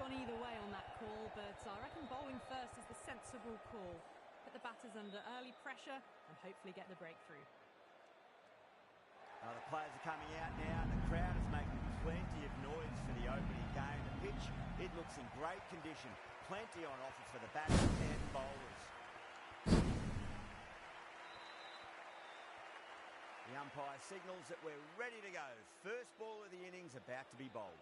gone either way on that call, but I reckon bowling first is the sensible call. Put the batters under early pressure and hopefully get the breakthrough. The players are coming out now and the crowd is making plenty of noise for the opening game. The pitch, it looks in great condition. Plenty on offer for the batters and bowlers. The umpire signals that we're ready to go. First ball of the innings about to be bowled.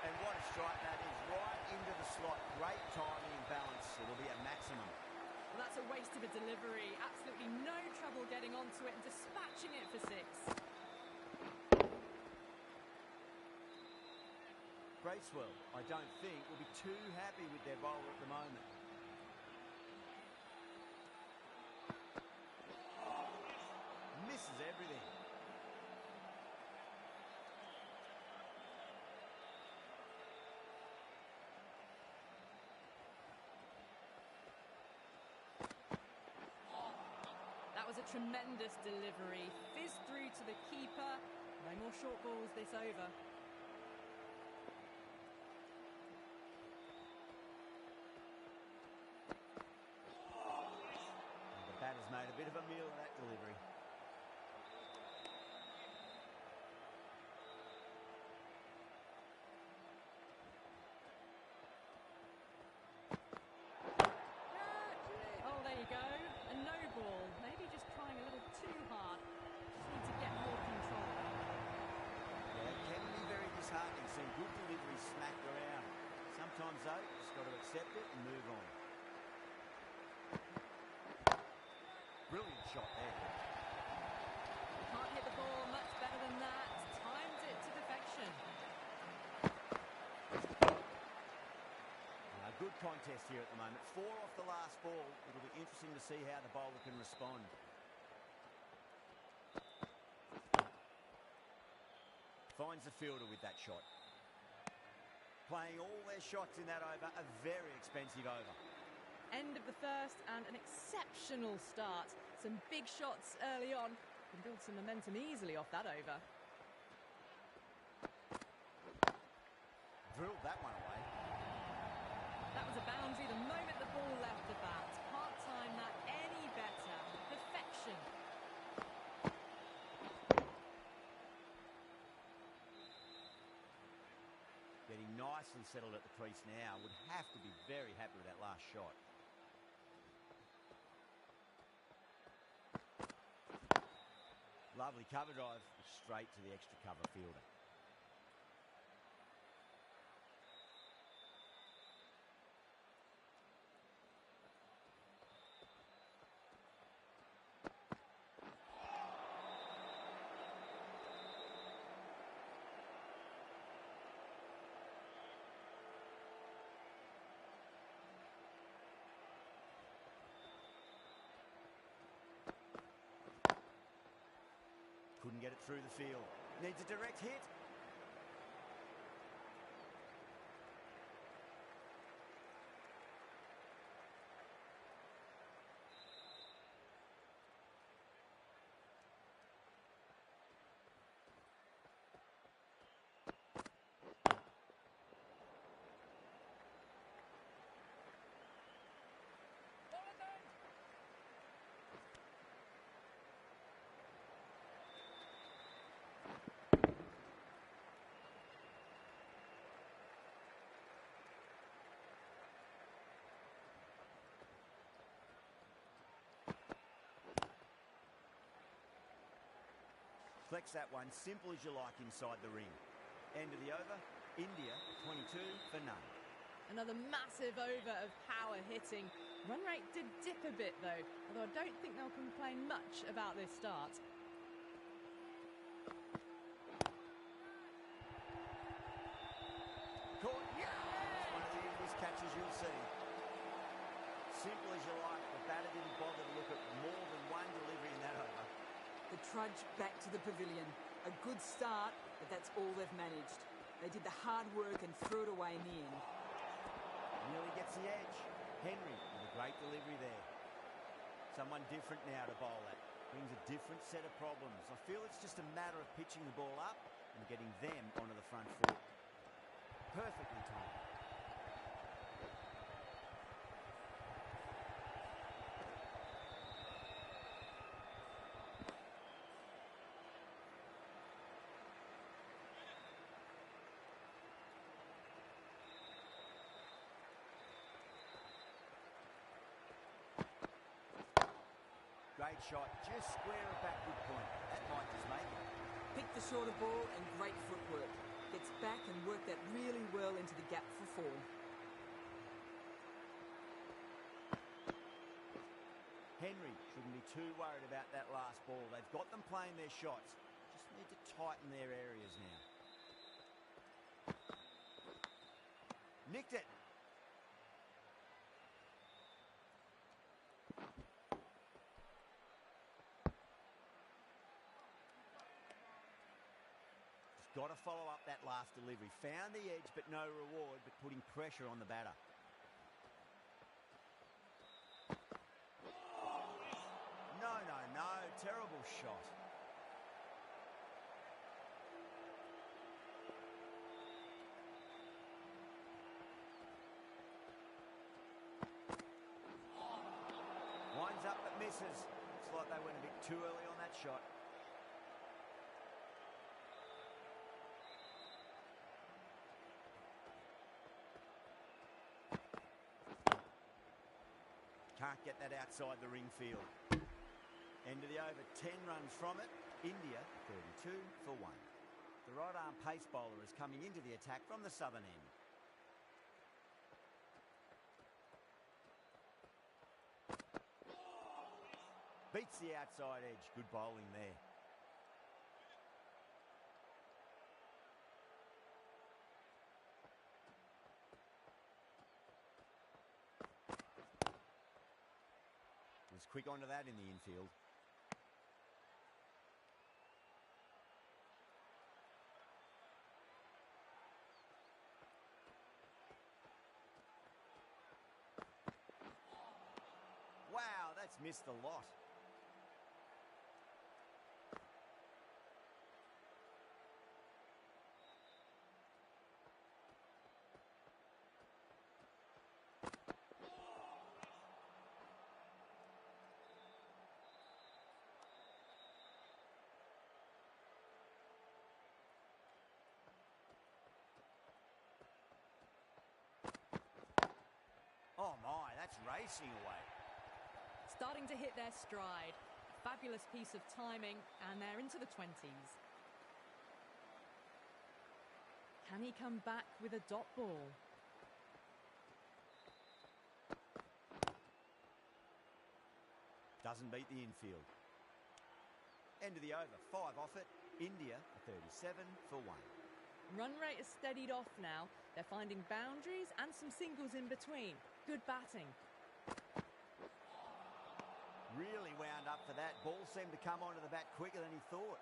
And what a strike that is, right into the slot. Great timing and balance. It'll be a maximum. Well, that's a waste of a delivery. Absolutely no trouble getting onto it and dispatching it for 6. Bracewell, I don't think, will be too happy with their bowler at the moment. Misses everything. That was a tremendous delivery. Fizzed through to the keeper. No more short balls this over. The batter's made a bit of a meal of that delivery. Oh, there you go. A no ball. Maybe just trying a little too hard. Just need to get more control. Yeah, it can be very disheartening seeing good deliveries smacked around. Sometimes, though, you just got to accept it and move on. Brilliant shot there. Can't hit the ball much better than that. Timed it to perfection. A good contest here at the moment. 4 off the last ball. It'll be interesting to see how the bowler can respond. Finds the fielder with that shot. Playing all their shots in that over, a very expensive over. End of the first and an exceptional start. Some big shots early on. Can build some momentum easily off that over. Drilled that one away. That was a boundary the moment the ball left the bat. Can't time that any better. Perfection. Getting nicely settled at the crease now. Would have to be very happy with that last shot. Lovely cover drive, straight to the extra cover fielder. Couldn't get it through the field. Needs a direct hit. Flex that one, simple as you like inside the ring. End of the over, India 22 for none. Another massive over of power hitting. Run rate did dip a bit though, although I don't think they'll complain much about this start. Caught, yeah! It's one of the easiest catches you'll see. Simple as you like, the batter didn't bother to look at more than one delivery in that over. The trudge back to the pavilion. A good start, but that's all they've managed. They did the hard work and threw it away in the end. Nearly gets the edge. Henry with a great delivery there. Someone different now to bowl at. Brings a different set of problems. I feel it's just a matter of pitching the ball up and getting them onto the front foot. Perfectly timed. Great shot, just square a backward point. That might just make it. Picked the shorter ball and great footwork. Gets back and worked that really well into the gap for 4. Henry shouldn't be too worried about that last ball. They've got them playing their shots. Just need to tighten their areas now. Nicked it. Got to follow up that last delivery. Found the edge, but no reward, but putting pressure on the batter. No. Terrible shot. Winds up but misses. Looks like they went a bit too early on that shot. Can't get that outside the ring field. End of the over, 10 runs from it. India, 32 for 1. The right-arm pace bowler is coming into the attack from the southern end. Beats the outside edge. Good bowling there. Was quick onto that in the infield. Wow, that's missed a lot. Oh my, that's racing away. Starting to hit their stride. Fabulous piece of timing, and they're into the 20s. Can he come back with a dot ball? Doesn't beat the infield. End of the over, 5 off it. India, 37 for 1. Run rate has steadied off now. They're finding boundaries and some singles in between. Good batting. Really wound up for that. Ball seemed to come onto the bat quicker than he thought.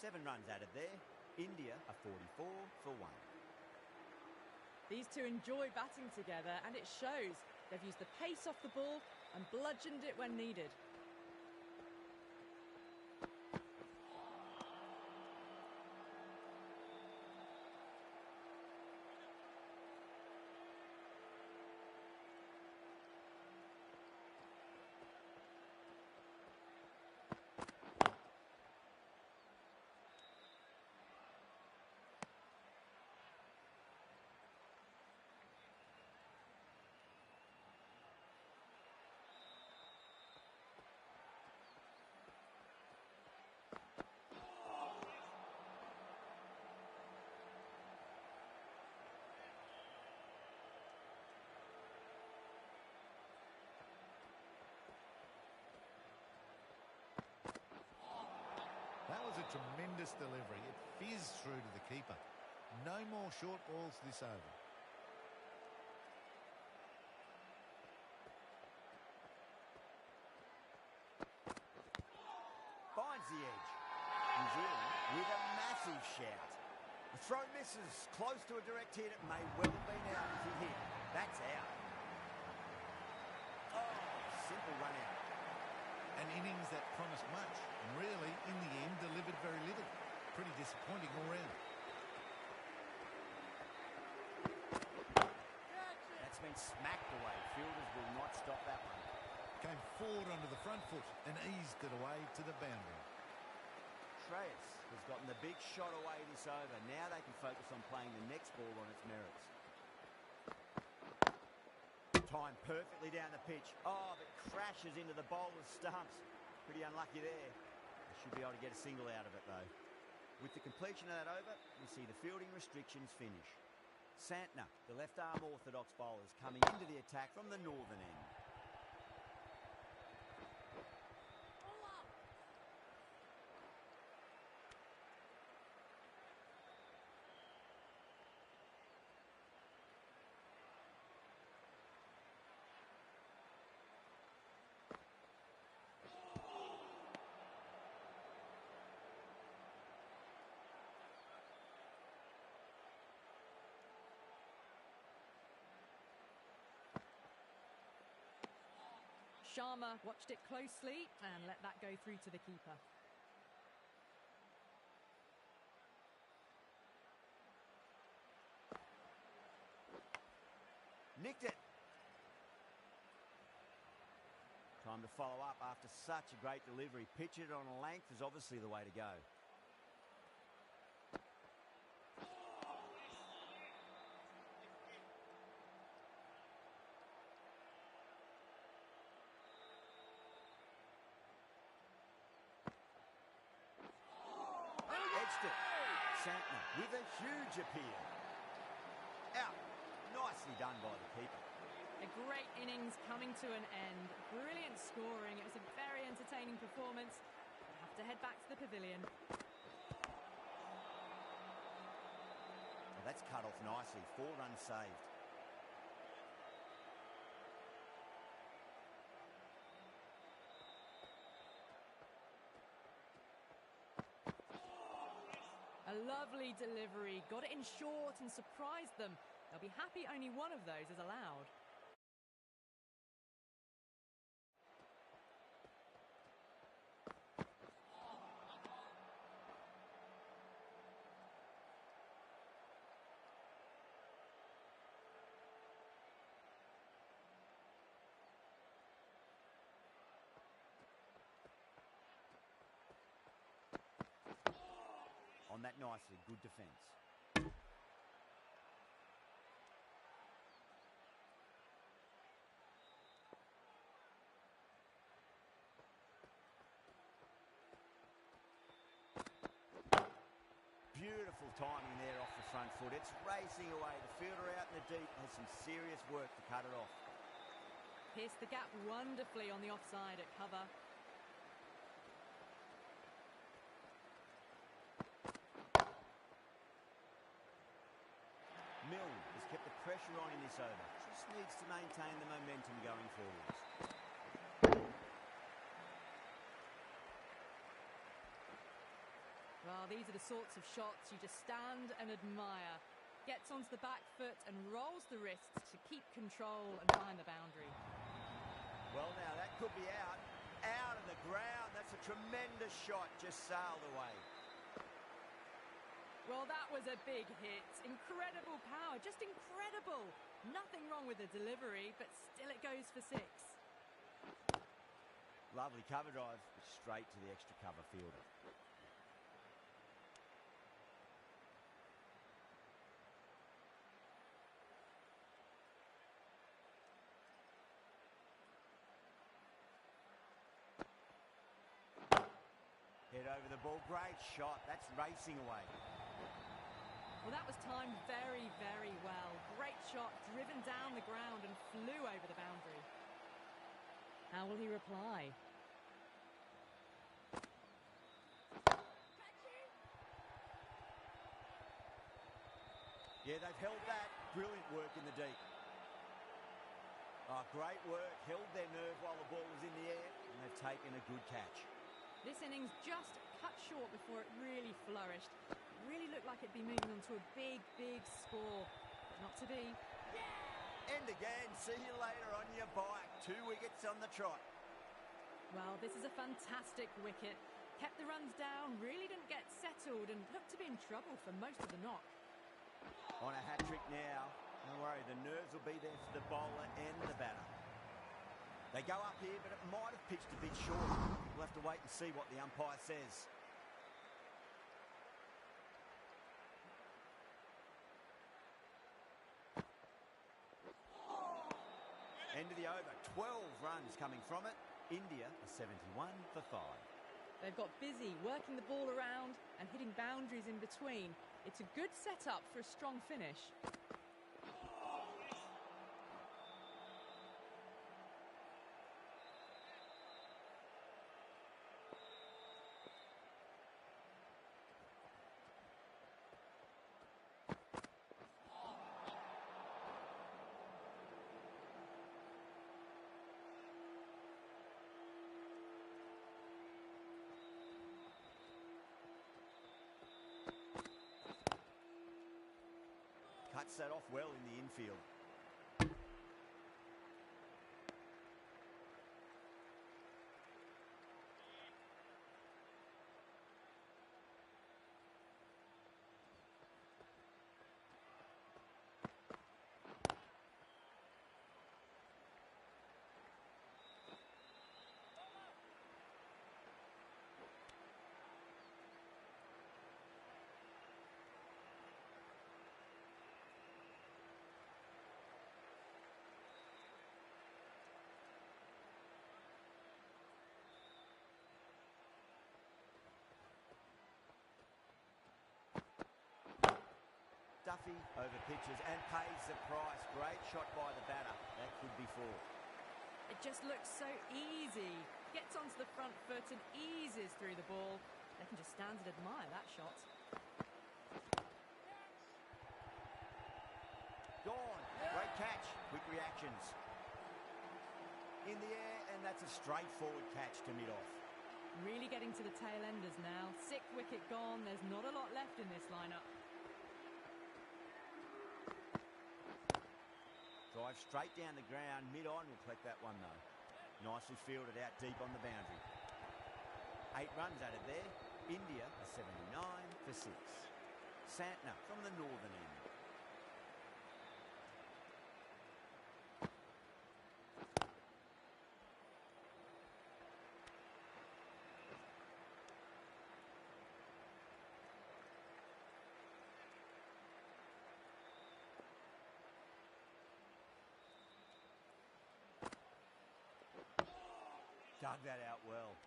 7 runs added there. India are 44 for 1. These two enjoy batting together, and it shows. They've used the pace off the ball and bludgeoned it when needed. That was a tremendous delivery. It fizzed through to the keeper. No more short balls this over. Finds the edge. New Zealand with a massive shout. The throw misses. Close to a direct hit. It may well have been out if he hit. That's out. Oh, simple run out. An innings that promised much and really, in the end, delivered very little. Pretty disappointing all round. That's been smacked away. Fielders will not stop that one. Came forward onto the front foot and eased it away to the boundary. Treyas has gotten the big shot away this over. Now they can focus on playing the next ball on its merits. Timed perfectly down the pitch. Oh, but crashes into the bowler's stumps. Pretty unlucky there. They should be able to get a single out of it, though. With the completion of that over, we see the fielding restrictions finish. Santner, the left-arm orthodox bowler, is coming into the attack from the northern end. Sharma watched it closely and let that go through to the keeper. Nicked it. Time to follow up after such a great delivery. Pitch it on a length is obviously the way to go. Santner with a huge appeal. Out. Nicely done by the keeper. A great innings coming to an end. Brilliant scoring. It was a very entertaining performance. We'll have to head back to the pavilion. Well, that's cut off nicely. 4 runs saved. A lovely delivery, got it in short and surprised them. They'll be happy only one of those is allowed. On that nicely, good defence. Beautiful timing there off the front foot. It's racing away. The fielder out in the deep has some serious work to cut it off. Pierced the gap wonderfully on the offside at cover. Milne has kept the pressure on in this over. Just needs to maintain the momentum going forwards. Well, these are the sorts of shots you just stand and admire. Gets onto the back foot and rolls the wrists to keep control and find the boundary. Well, now that could be out. Out of the ground. That's a tremendous shot. Just sailed away. Well, that was a big hit. Incredible power. Just incredible. Nothing wrong with the delivery, but still it goes for 6. Lovely cover drive, straight to the extra cover fielder. Head over the ball, great shot. That's racing away. Well, that was timed very, very well. Great shot, driven down the ground and flew over the boundary. How will he reply? Yeah, they've held that. Brilliant work in the deep. Oh, great work. Held their nerve while the ball was in the air, and they've taken a good catch. This innings just cut short before it really flourished. It really looked like it'd be moving on to a big, big score. But not to be. End again. See you later on your bike. 2 wickets on the trot. Well, this is a fantastic wicket. Kept the runs down, really didn't get settled, and looked to be in trouble for most of the knock. On a hat-trick now. Don't worry, the nerves will be there for the bowler and the batter. They go up here, but it might have pitched a bit short. We'll have to wait and see what the umpire says. End of the over. 12 runs coming from it. India are 71 for 5. They've got busy working the ball around and hitting boundaries in between. It's a good setup for a strong finish. Cuts that off well in the infield. Duffy over pitches and pays the price. Great shot by the batter. That could be 4. It just looks so easy. Gets onto the front foot and eases through the ball. They can just stand and admire that shot. Gone. Great catch. Quick reactions. In the air, and that's a straightforward catch to mid-off. Really getting to the tail enders now. 6th wicket gone. There's not a lot left in this lineup. Drive straight down the ground. Mid-on will collect that one, though. Nicely fielded out deep on the boundary. 8 runs added there. India are 79 for 6. Santner from the northern end. Dug that out well.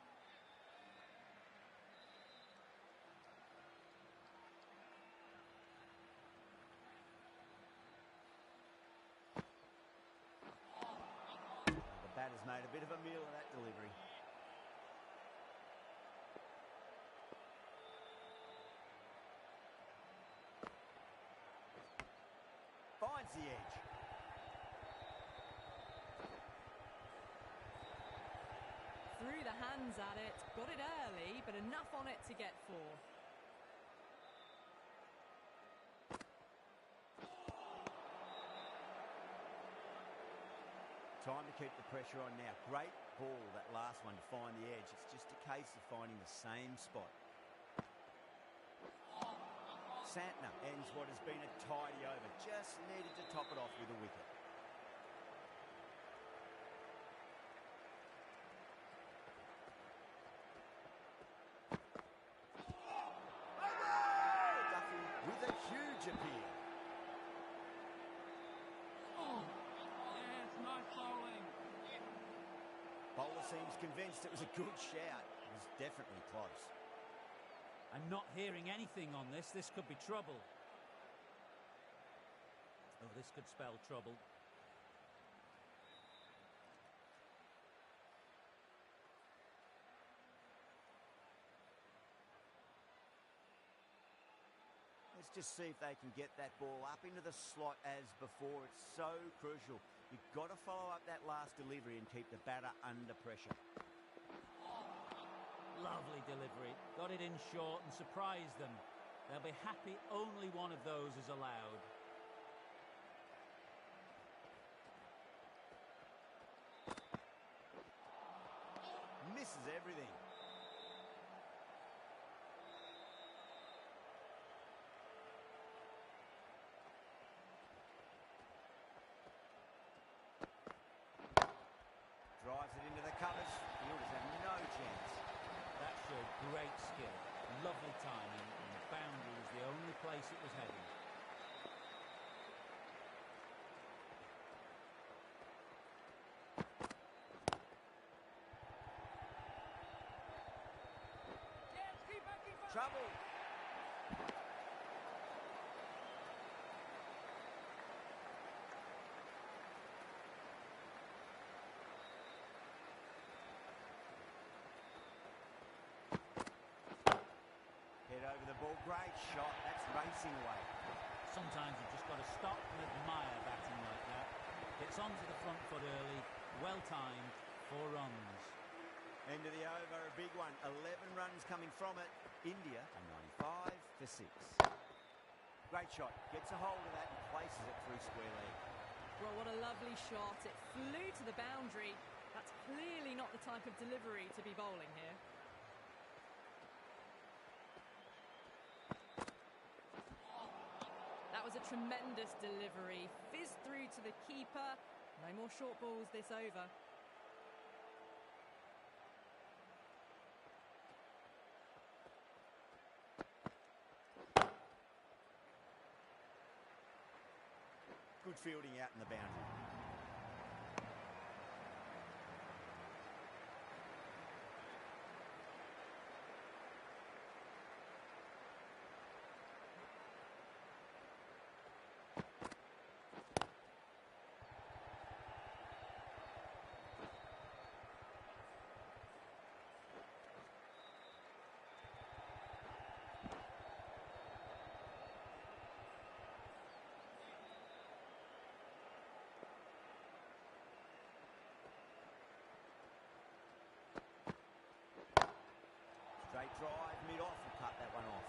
The batter's made a bit of a meal of that delivery. Finds the edge. Threw the hands at it, got it early, but enough on it to get 4. Time to keep the pressure on now. Great ball, that last one, to find the edge. It's just a case of finding the same spot. Santner ends what has been a tidy over. Just needed to top it off with a wicket. Duffy with a huge appeal. Yes, nice bowling. Bowler seems convinced it was a good shout. It was definitely close. I'm not hearing anything on this. This could be trouble. Oh, this could spell trouble. Let's just see if they can get that ball up into the slot as before. It's so crucial. You've got to follow up that last delivery and keep the batter under pressure. Lovely delivery. Got it in short and surprised them. They'll be happy only one of those is allowed. Misses everything. Drives it into the covers. Fielders have no chance. That showed great skill. Lovely timing, and the boundary was the only place it was heading. Yes, keeper, keeper. Trouble. Head over the ball. Great shot. That's racing away. Sometimes you've just got to stop and admire batting like that. Gets onto the front foot early, well timed, 4 runs. End of the over, a big one. 11 runs coming from it. India are 95 for 6. Great shot. Gets a hold of that and places it through square leg. Well, what a lovely shot. It flew to the boundary. That's clearly not the type of delivery to be bowling here. That was a tremendous delivery. Fizzed through to the keeper. No more short balls this over. Good fielding out in the boundary. Straight drive, mid-off, and cut that one off.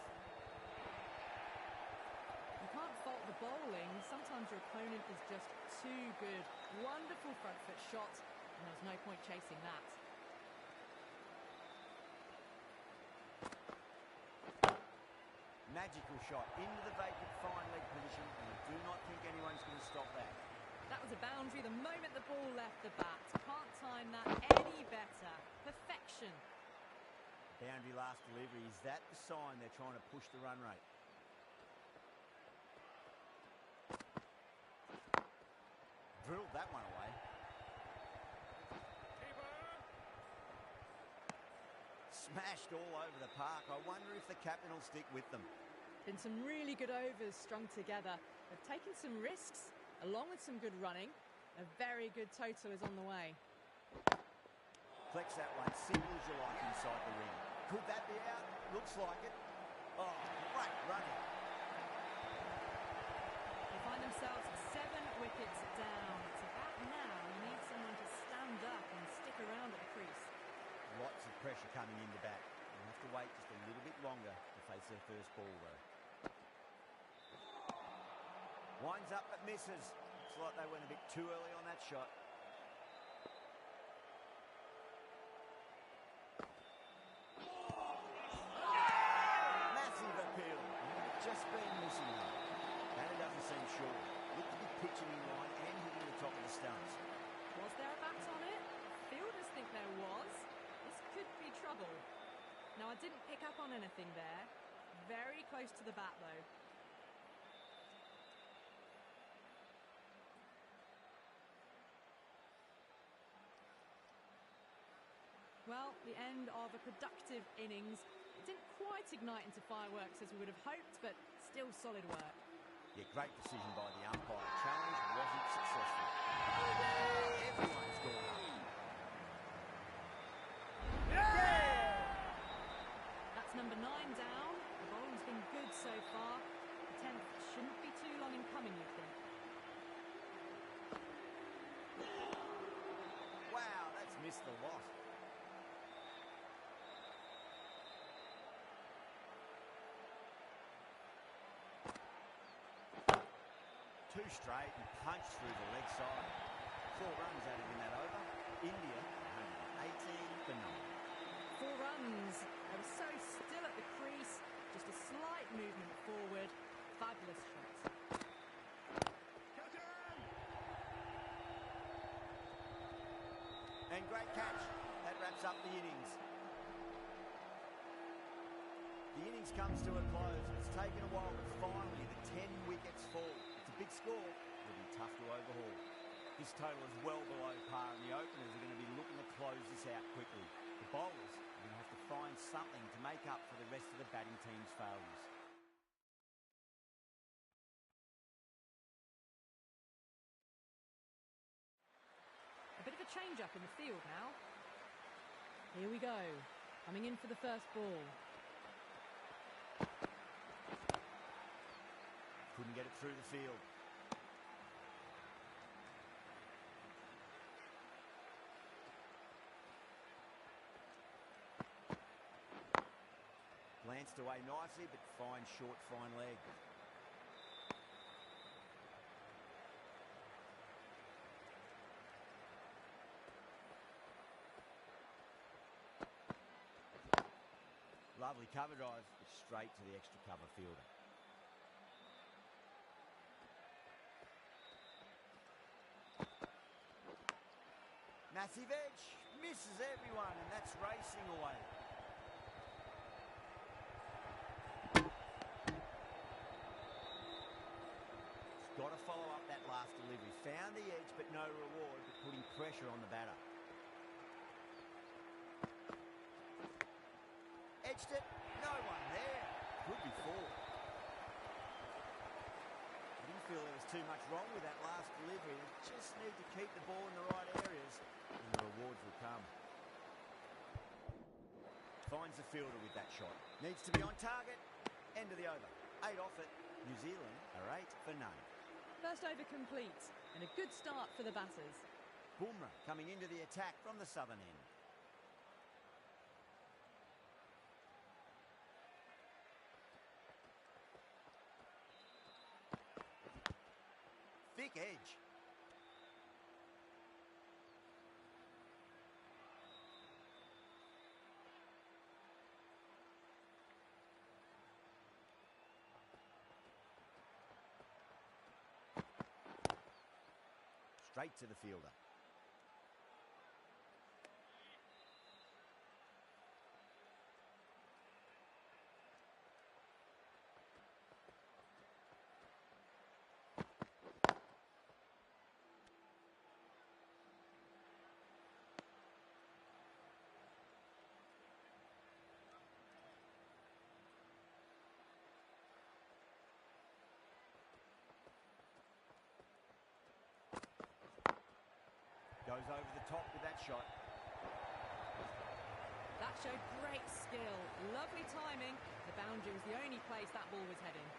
You can't fault the bowling. Sometimes your opponent is just too good. Wonderful front foot shot, and there's no point chasing that. Magical shot into the vacant fine leg position, and I do not think anyone's going to stop that. That was a boundary the moment the ball left the bat. Can't time that any better. Perfection. Boundary last delivery. Is that the sign they're trying to push the run rate? Drilled that one away. Keeper. Smashed all over the park. I wonder if the captain will stick with them. Been some really good overs strung together. They've taken some risks, along with some good running. A very good total is on the way. Flex that one, simple as you like inside the ring. Could that be out? Looks like it. Oh, great running. They find themselves 7 wickets down. It's about now you need someone to stand up and stick around at the crease. Lots of pressure coming into bat. They'll have to wait just a little bit longer to face their first ball, though. Winds up but misses. Looks like they went a bit too early on that shot. just been missing though. Batter doesn't seem sure. Looked to be pitching in line and hitting the top of the stumps. Was there a bat on it? Fielders think there was. This could be trouble. Now, I didn't pick up on anything there. Very close to the bat, though. Well, the end of a productive innings. It didn't quite ignite into fireworks as we would have hoped, but still solid work. Yeah, great decision by the umpire. Challenge wasn't successful. Everyone's gone up. That's number 9 down. The bowling's been good so far. The 10th shouldn't be too long in coming, you'd think. Wow, that's missed the lot. Two straight and punched through the leg side. 4 runs added in that over. India 118 for 9. 4 runs. They were so still at the crease. Just a slight movement forward. Fabulous shot. And great catch. That wraps up the innings. The innings comes to a close. It's taken a while, but finally the 10 wickets fall. It's a big score. It'll be tough to overhaul. This total is well below par, and the openers are going to be looking to close this out quickly. The bowlers are going to have to find something to make up for the rest of the batting team's failures. A bit of a change-up in the field now. Here we go. Coming in for the first ball. Couldn't get it through the field. Glanced away nicely, but fine short, fine leg. Lovely cover drive, but straight to the extra cover fielder. Massive edge, misses everyone, and that's racing away. He's got to follow up that last delivery. Found the edge, but no reward, but putting pressure on the batter. Edged it, no one there. Could be 4. I didn't feel there was too much wrong with that last delivery. They just need to keep the ball in the right areas, and the rewards will come. Finds the fielder with that shot. Needs to be on target. End of the over. 8 off it. New Zealand are 8 for none. First over complete, and a good start for the batters. Bumrah coming into the attack from the southern end. Thick edge. Straight to the fielder. Goes over the top with that shot. That showed great skill. Lovely timing. The boundary was the only place that ball was heading.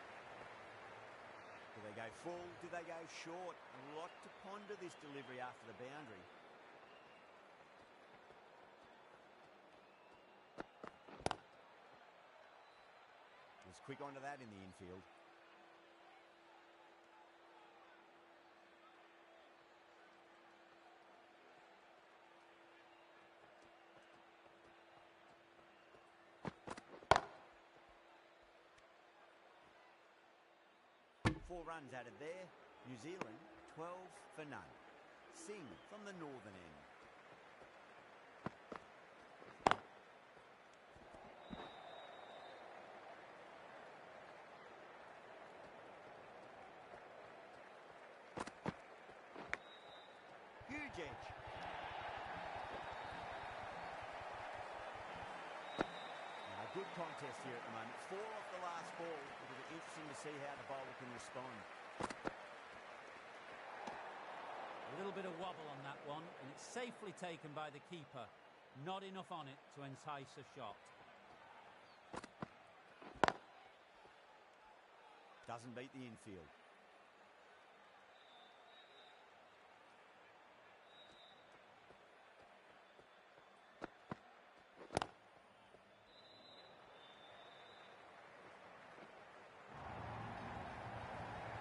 Do they go full? Do they go short? A lot to ponder this delivery after the boundary. Was quick onto that in the infield. 4 runs added there. New Zealand 12 for none. Singh from the northern end. Huge edge. A good contest here at the moment. 4 off the last ball. It'll be interesting to see how the bowler can respond. A little bit of wobble on that one, and it's safely taken by the keeper. Not enough on it to entice a shot. Doesn't beat the infield.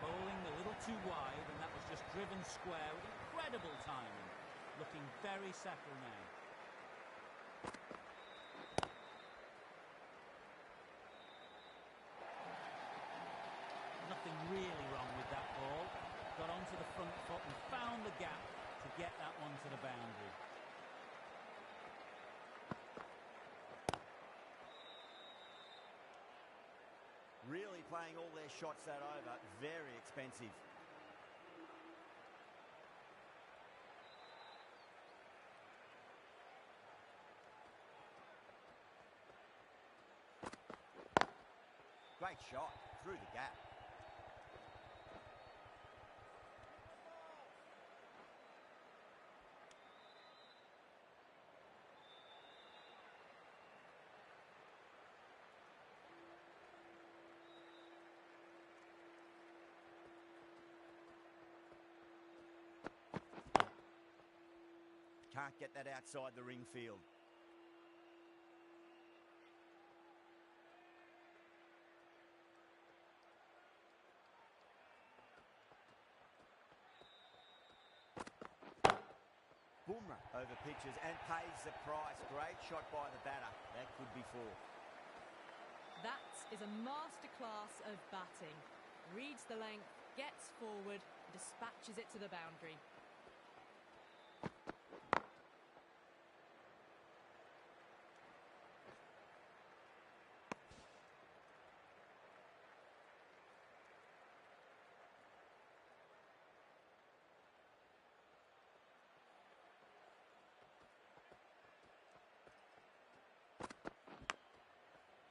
Bowling a little too wide, and that was just driven square with incredible timing. Looking very settled now. Nothing really wrong with that ball. Got onto the front foot and found the gap to get that one to the boundary. Really playing all their shots that over. Very expensive. Great shot through the gap. Can't get that outside the ring field. Bumrah over pitches and pays the price. Great shot by the batter. That could be 4. That is a masterclass of batting. Reads the length, gets forward, dispatches it to the boundary.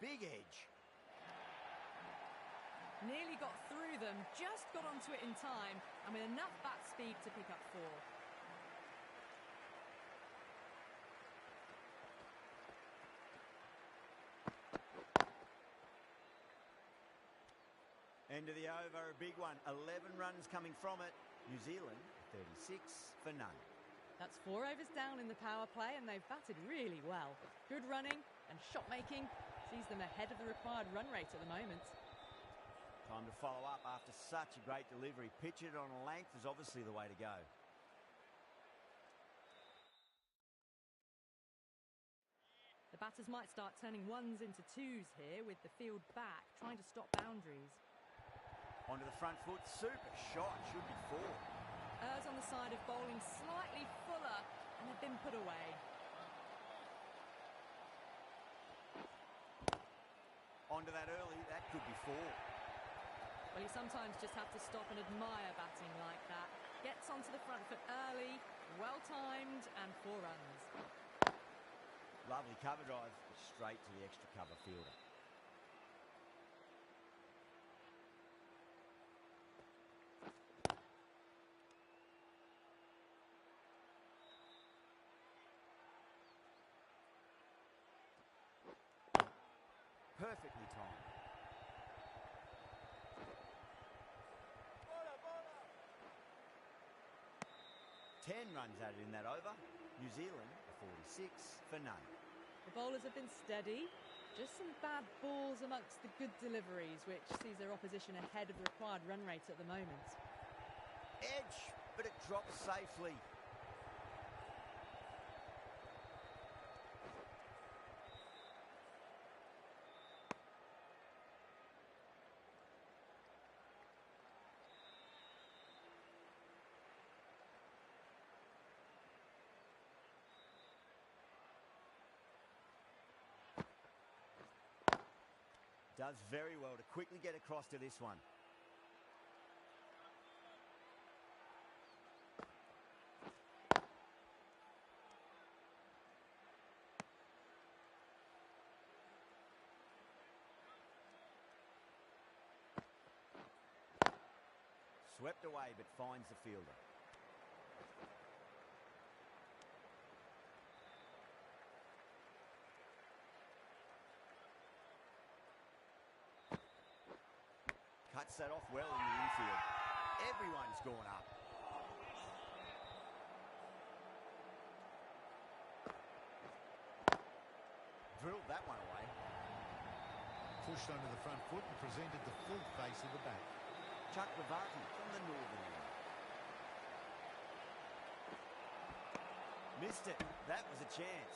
Big edge. Nearly got through them, just got onto it in time, and with enough bat speed to pick up 4. End of the over, a big one. 11 runs coming from it. New Zealand 36 for none. That's 4 overs down in the power play, and they've batted really well. Good running and shot making sees them ahead of the required run rate at the moment. Time to follow up after such a great delivery. Pitch it on a length is obviously the way to go. The batters might start turning 1s into 2s here with the field back, trying to stop boundaries. Onto the front foot. Super shot. Should be 4. Errs on the side of bowling slightly fuller, and they've been put away. Onto that early. That could be 4. Well, you sometimes just have to stop and admire batting like that. Gets onto the front foot early, well-timed, and 4 runs. Lovely cover drive. Straight to the extra cover fielder. Perfectly timed. Ten runs added in that over. New Zealand 46 for none. The bowlers have been steady. Just some bad balls amongst the good deliveries, which sees their opposition ahead of the required run rate at the moment. Edge, but it drops safely. Does very well to quickly get across to this one. Swept away but finds the fielder. Cuts that off well in the infield. Everyone's gone up. Drilled that one away. Pushed onto the front foot and presented the full face of the bat. Chuck Ravati from the northern end. Missed it. That was a chance.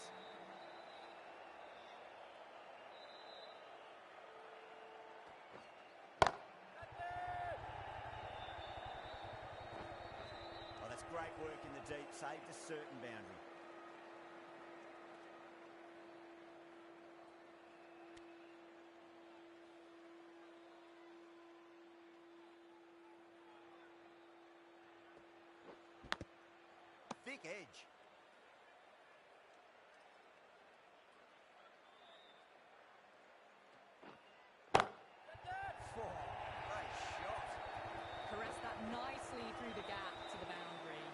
Oh, that's great work in the deep. Saved a certain boundary. Thick edge. Oh, great shot. Caressed that nicely through the gap to the boundary.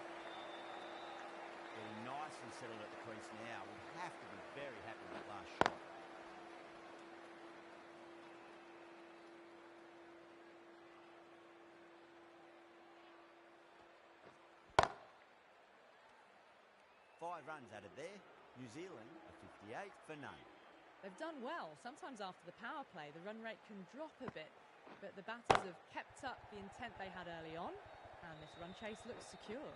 Getting nicely settled at the crease now. We'll have to be very happy with that last shot. Five runs added there. New Zealand a 58 for none. They've done well. Sometimes after the power play, the run rate can drop a bit, but the batters have kept up the intent they had early on, and this run chase looks secure.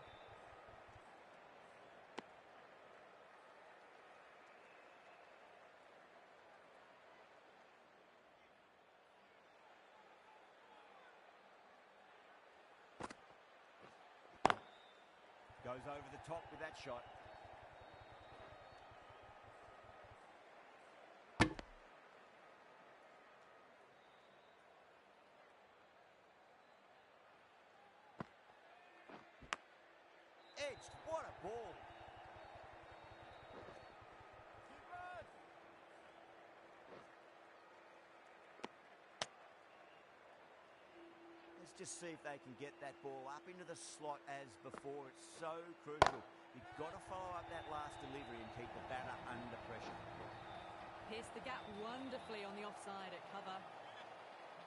Goes over the top with that shot. Edged. What a ball. Let's just see if they can get that ball up into the slot as before. It's so crucial. You've got to follow up that last delivery and keep the batter under pressure. Pierced the gap wonderfully on the offside at cover.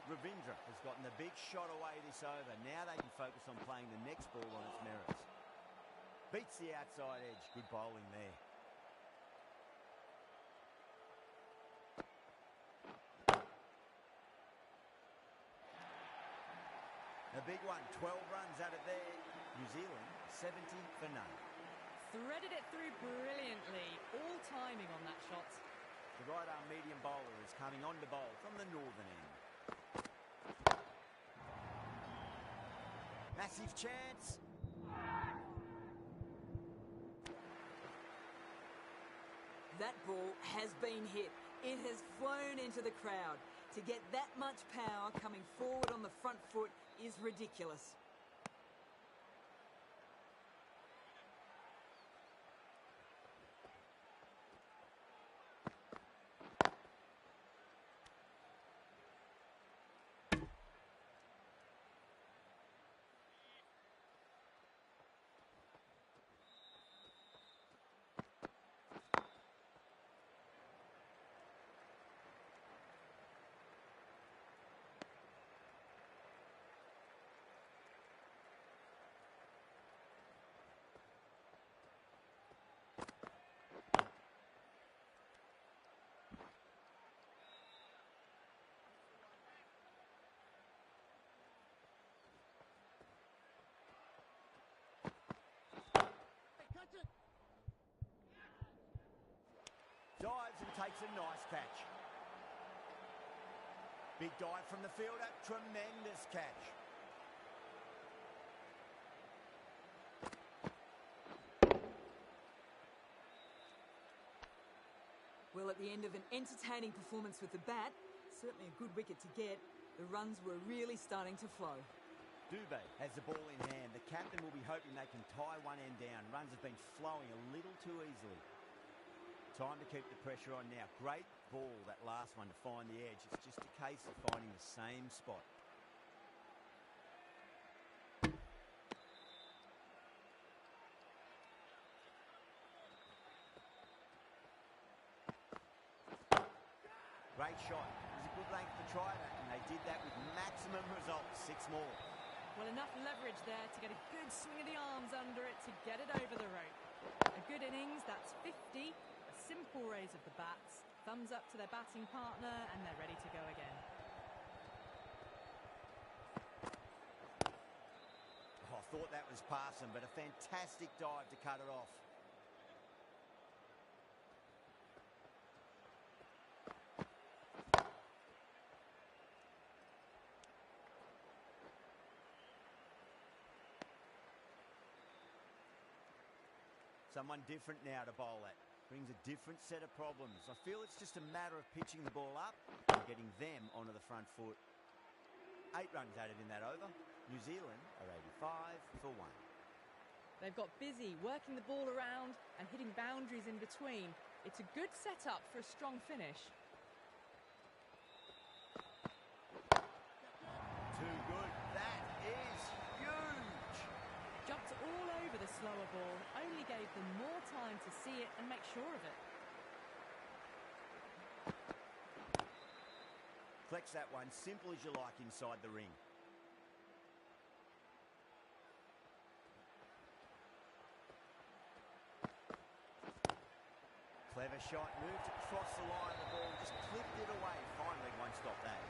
Ravindra has gotten the big shot away this over. Now they can focus on playing the next ball on its merits. Beats the outside edge. Good bowling there. A big one. 12 runs out of there. New Zealand 70 for none. Threaded it through brilliantly. All timing on that shot. The right arm medium bowler is coming on to bowl from the northern end. Massive chance. That ball has been hit. It has flown into the crowd. To get that much power coming forward on the front foot is ridiculous. Dives and takes a nice catch. Big dive from the fielder. Tremendous catch. Well, at the end of an entertaining performance with the bat, certainly a good wicket to get. The runs were really starting to flow. Dubé has the ball in hand. The captain will be hoping they can tie one end down. Runs have been flowing a little too easily. Time to keep the pressure on now. Great ball, that last one, to find the edge. It's just a case of finding the same spot. Great shot. It was a good length to try that, and they did that with maximum results. 6 more. Well, enough leverage there to get a good swing of the arms under it to get it over the rope. A good innings, that's 50. A simple raise of the bats. Thumbs up to their batting partner, and they're ready to go again. Oh, I thought that was past them, but a fantastic dive to cut it off. Someone different now to bowl at. Brings a different set of problems. I feel it's just a matter of pitching the ball up and getting them onto the front foot. 8 runs added in that over. New Zealand are 85 for 1. They've got busy working the ball around and hitting boundaries in between. It's a good setup for a strong finish. Too good. That is huge. Jumped all over the slower ball, only gave them more time to see it and make sure of it. Collects that one, simple as you like, inside the ring. Clever shot, moved across the line, the ball just clipped it away. Finally, won't stop that.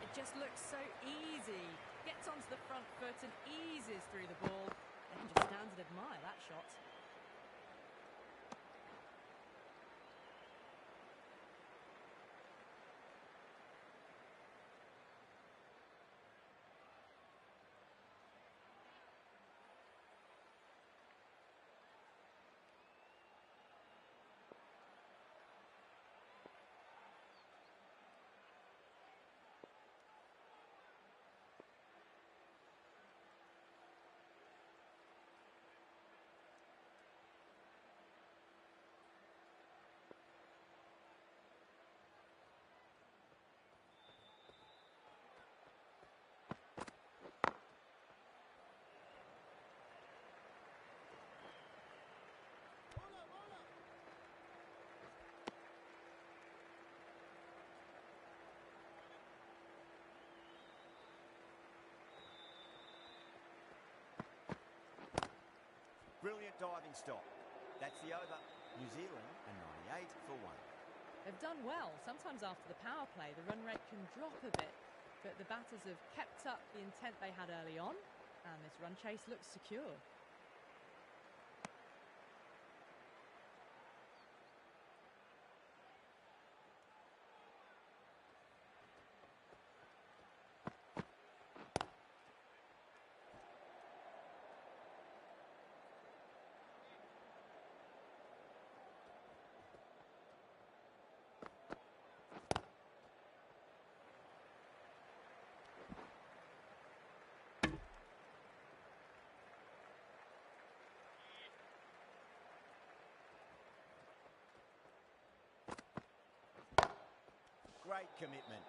It just looks so easy. Gets onto the front foot and eases through the ball. They can just stand and admire that shot. Brilliant diving stop. That's the over. New Zealand are 98 for 1. They've done well. Sometimes after the power play, the run rate can drop a bit. But the batters have kept up the intent they had early on. And this run chase looks secure. Great commitment.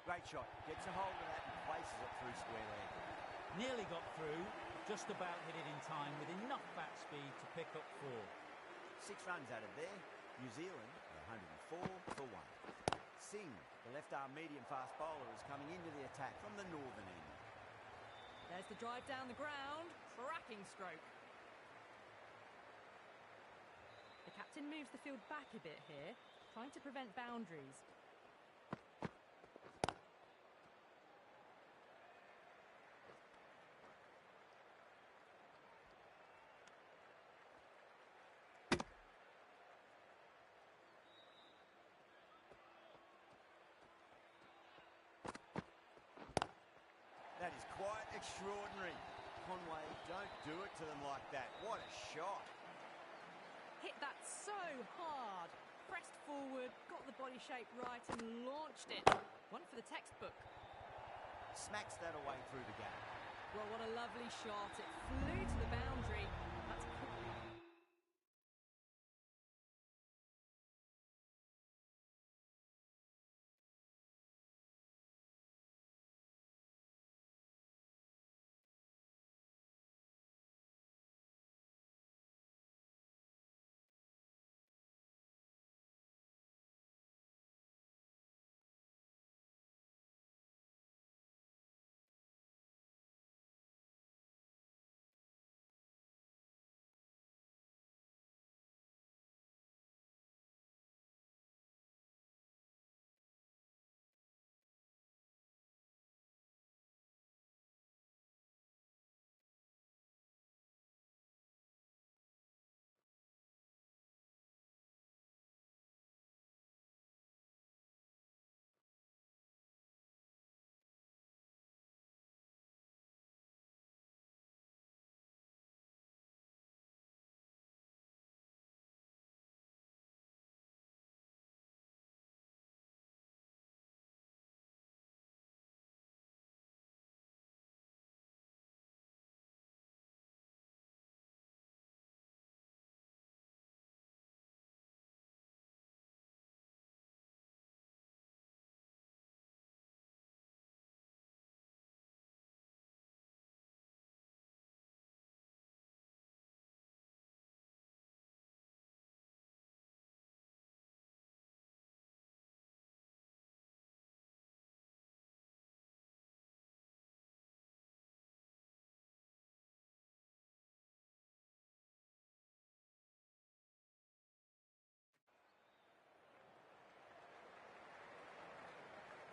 Great shot. Gets a hold of that and places it through square leg. Nearly got through, just about hit it in time with enough bat speed to pick up 4. 6 runs added there. New Zealand are 104 for 1. Singh, the left-arm medium-fast bowler, is coming into the attack from the northern end. There's the drive down the ground. Cracking stroke. The captain moves the field back a bit here, trying to prevent boundaries. quite extraordinary. Conway, don't do it to them like that. What a shot. Hit that so hard. Pressed forward, got the body shape right and launched it. One for the textbook. Smacks that away through the gap. Well, what a lovely shot. It flew to the boundary. That's cool.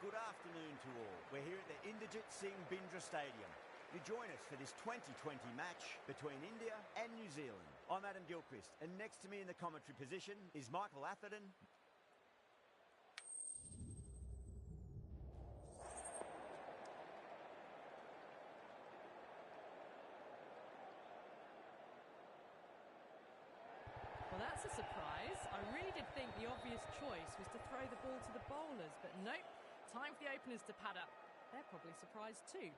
Good afternoon to all. We're here at the Inderjit Singh Bindra Stadium. You join us for this 2020 match between India and New Zealand. I'm Adam Gilchrist, and next to me in the commentary position is Michael Atherton. Well, that's a surprise. I really did think the obvious choice was to throw the ball to the bowlers, but nope. Time for the openers to pad up. They're probably surprised too.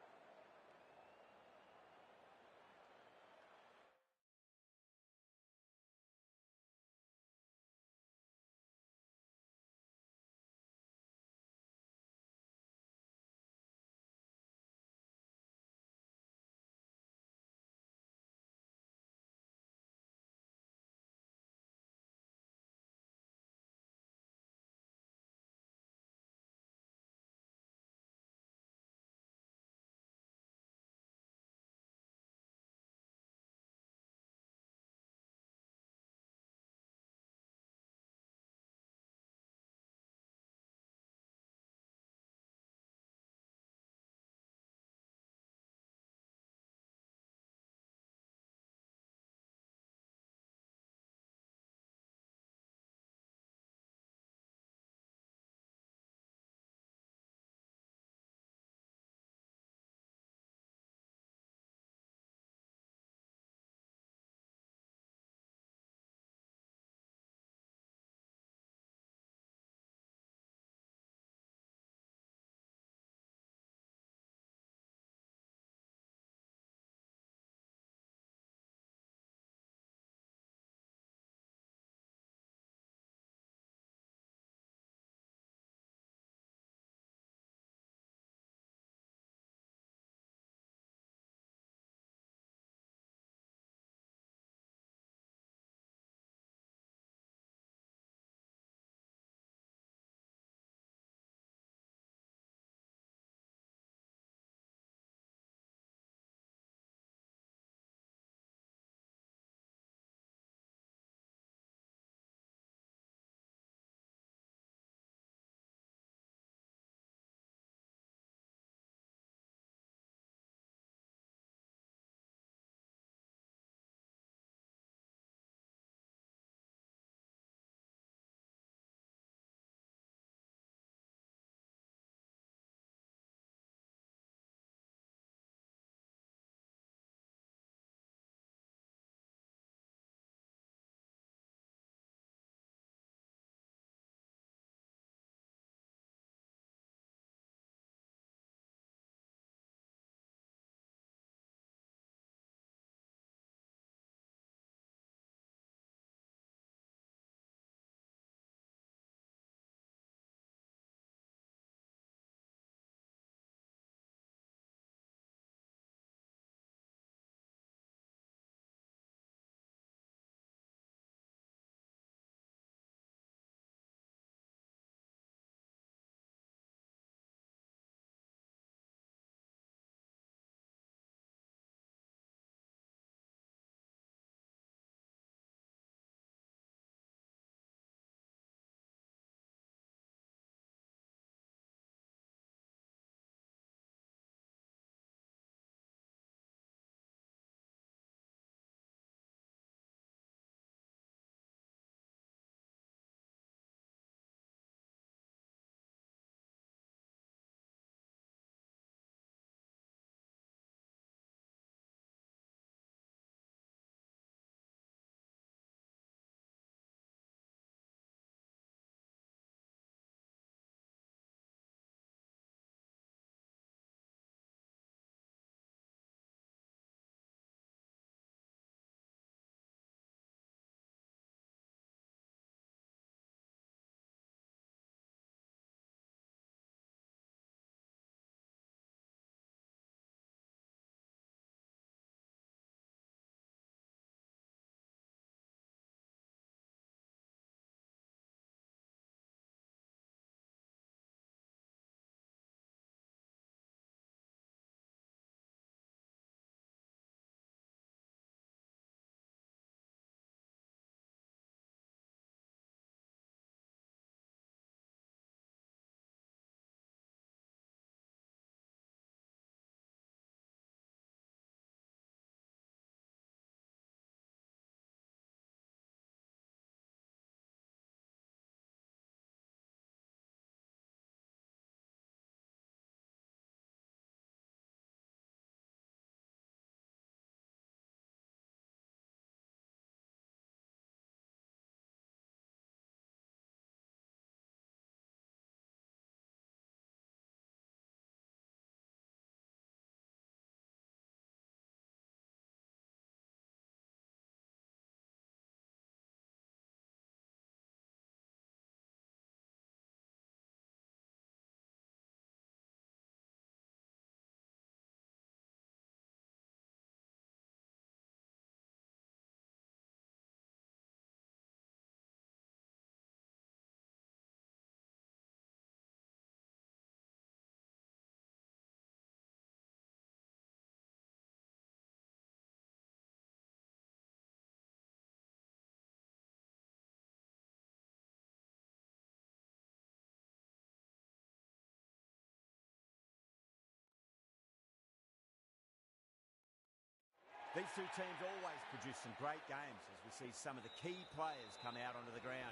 These two teams always produce some great games as we see some of the key players come out onto the ground.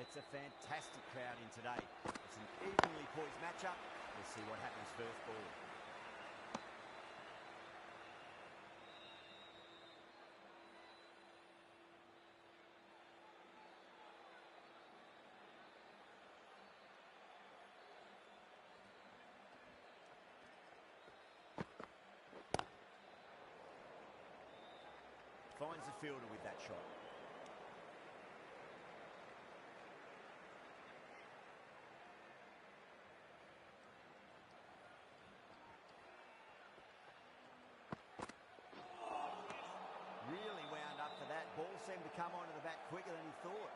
It's a fantastic crowd in today. It's an evenly poised matchup. Let's see what happens first ball. Finds the fielder with that shot. Really wound up for that. Ball seemed to come onto the bat quicker than he thought.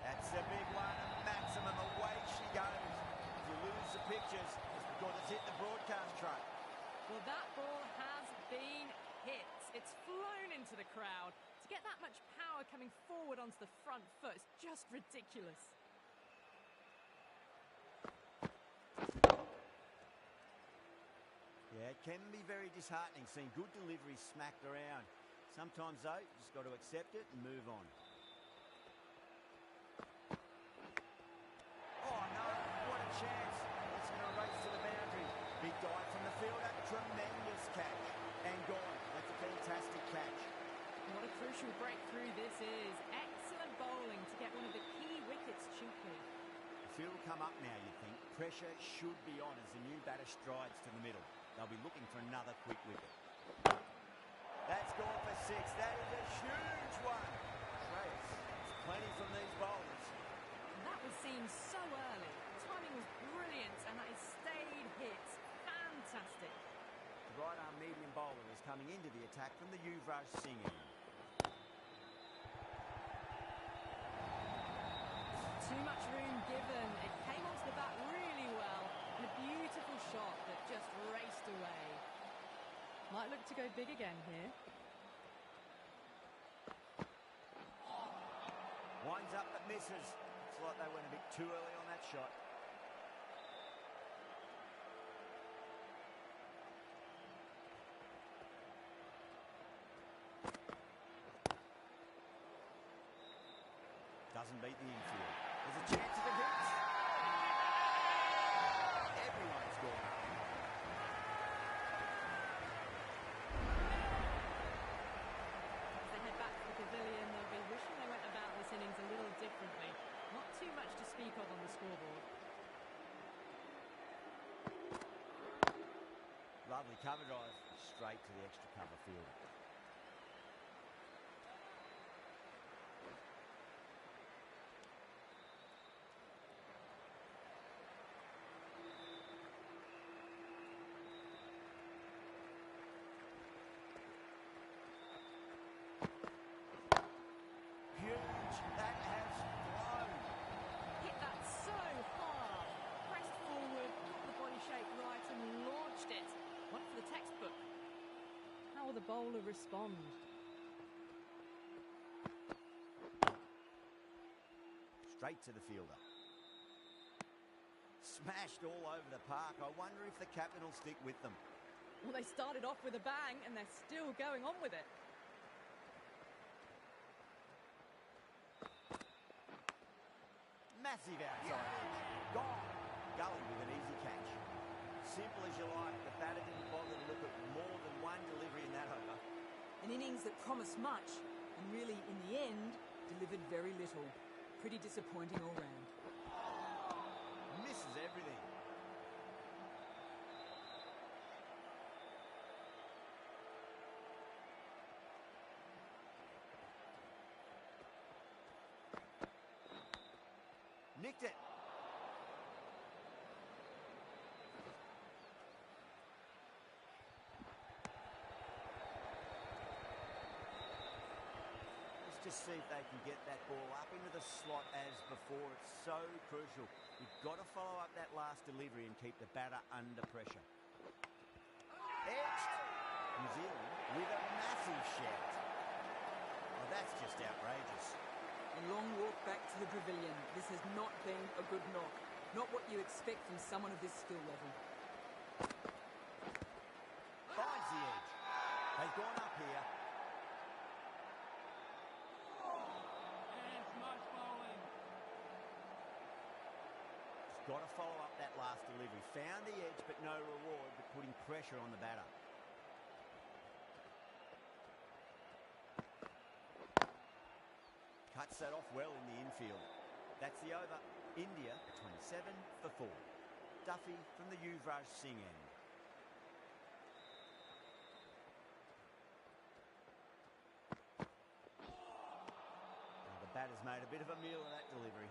That's a big one, and Maximum away she goes. If you lose the pictures, it's because it's hit the broadcast truck. Well, that ball has been hit. It's flown into the crowd. To get that much power coming forward onto the front foot is just ridiculous. Yeah, it can be very disheartening seeing good deliveries smacked around. Sometimes, though, you just got to accept it and move on. Oh, no, what a chance. It's going to race to the boundary. Big dive from the fielder. Tremendous catch. And gone. That's a fantastic catch. What a crucial breakthrough this is. Excellent bowling to get one of the key wickets cheaply. The field will come up now, you'd think. Pressure should be on as the new batter strides to the middle. They'll be looking for another quick wicket. That's gone for 6. That is a huge one. Trace, there's plenty from these bowlers. And that was seen so early. Timing was brilliant and that is stayed hits. Fantastic. The right-arm medium bowler is coming into the attack from the Yuvraj Singh end. Too much room given. It came onto the bat really well. And a beautiful shot that just raced away. Might look to go big again here. Winds up but misses. It's like they went a bit too early on that shot. Doesn't beat the infield. There's a chance if it hits. Everyone's gone up. As they head back to the pavilion, they'll be wishing they went about this innings a little differently. Not too much to speak of on the scoreboard. Lovely cover drive. Straight to the extra cover fielder. That has flown. Hit that so hard. Pressed forward, got the body shape right and launched it. One for the textbook. How will the bowler respond? Straight to the fielder. Smashed all over the park. I wonder if the captain will stick with them. Well, they started off with a bang and they're still going on with it. Massive outside edge. Gone. Gully with an easy catch. Simple as you like. The batter didn't bother to look at more than one delivery in that over. An innings that promised much and really, in the end, delivered very little. Pretty disappointing all round. Misses everything. Nicked it. Let's just see if they can get that ball up into the slot as before. It's so crucial. You've got to follow up that last delivery and keep the batter under pressure. Edged. New Zealand with a massive shout. Oh, that's just outrageous. A A long walk back to the pavilion. This has not been a good knock. Not what you expect from someone of this skill level. Finds the edge. They've gone up here. Yes, nice bowling. He's got to follow up that last delivery. Found the edge, but no reward, but putting pressure on the batter. Cuts that off well in the infield. That's the over. India 27 for 4. Duffy from the Yuvraj Singh end. Now the batter's made a bit of a meal of that delivery.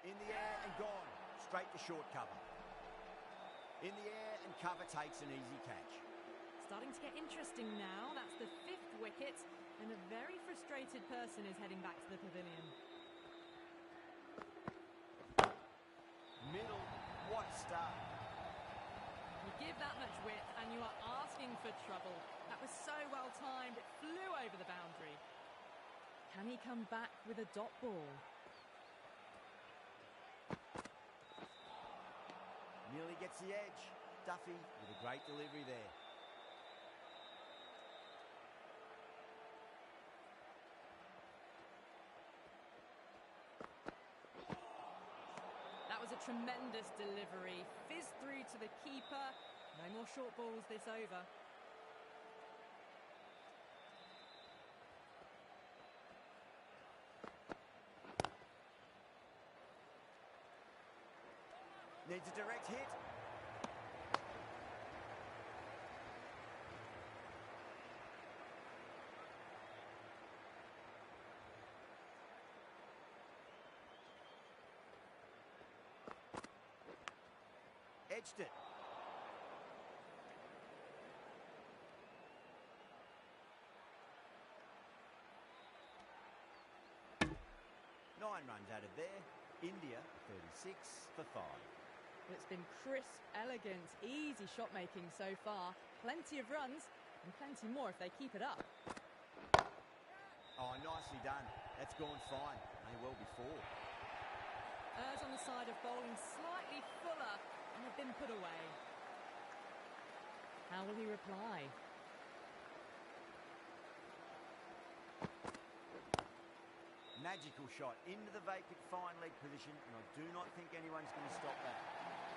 In the air and gone. Straight to short cover. In the air and cover takes an easy catch. Starting to get interesting now. That's the 5th wicket, and a very frustrated person is heading back to the pavilion. Middle, what a start. You give that much width and you are asking for trouble. That was so well timed, it flew over the boundary. Can he come back with a dot ball? Nearly gets the edge. Duffy with a great delivery there. That was a tremendous delivery. Fizzed through to the keeper. No more short balls this over. Needs a direct hit. Edged it. Nine runs added there. India 36 for 5. Well, it's been crisp, elegant, easy shot making so far. Plenty of runs and plenty more if they keep it up. Oh, nicely done. That's gone fine. May well be 4. Errs on the side of bowling slightly fuller and have been put away. How will he reply? Magical shot into the vacant fine leg position, and I do not think anyone's going to stop that.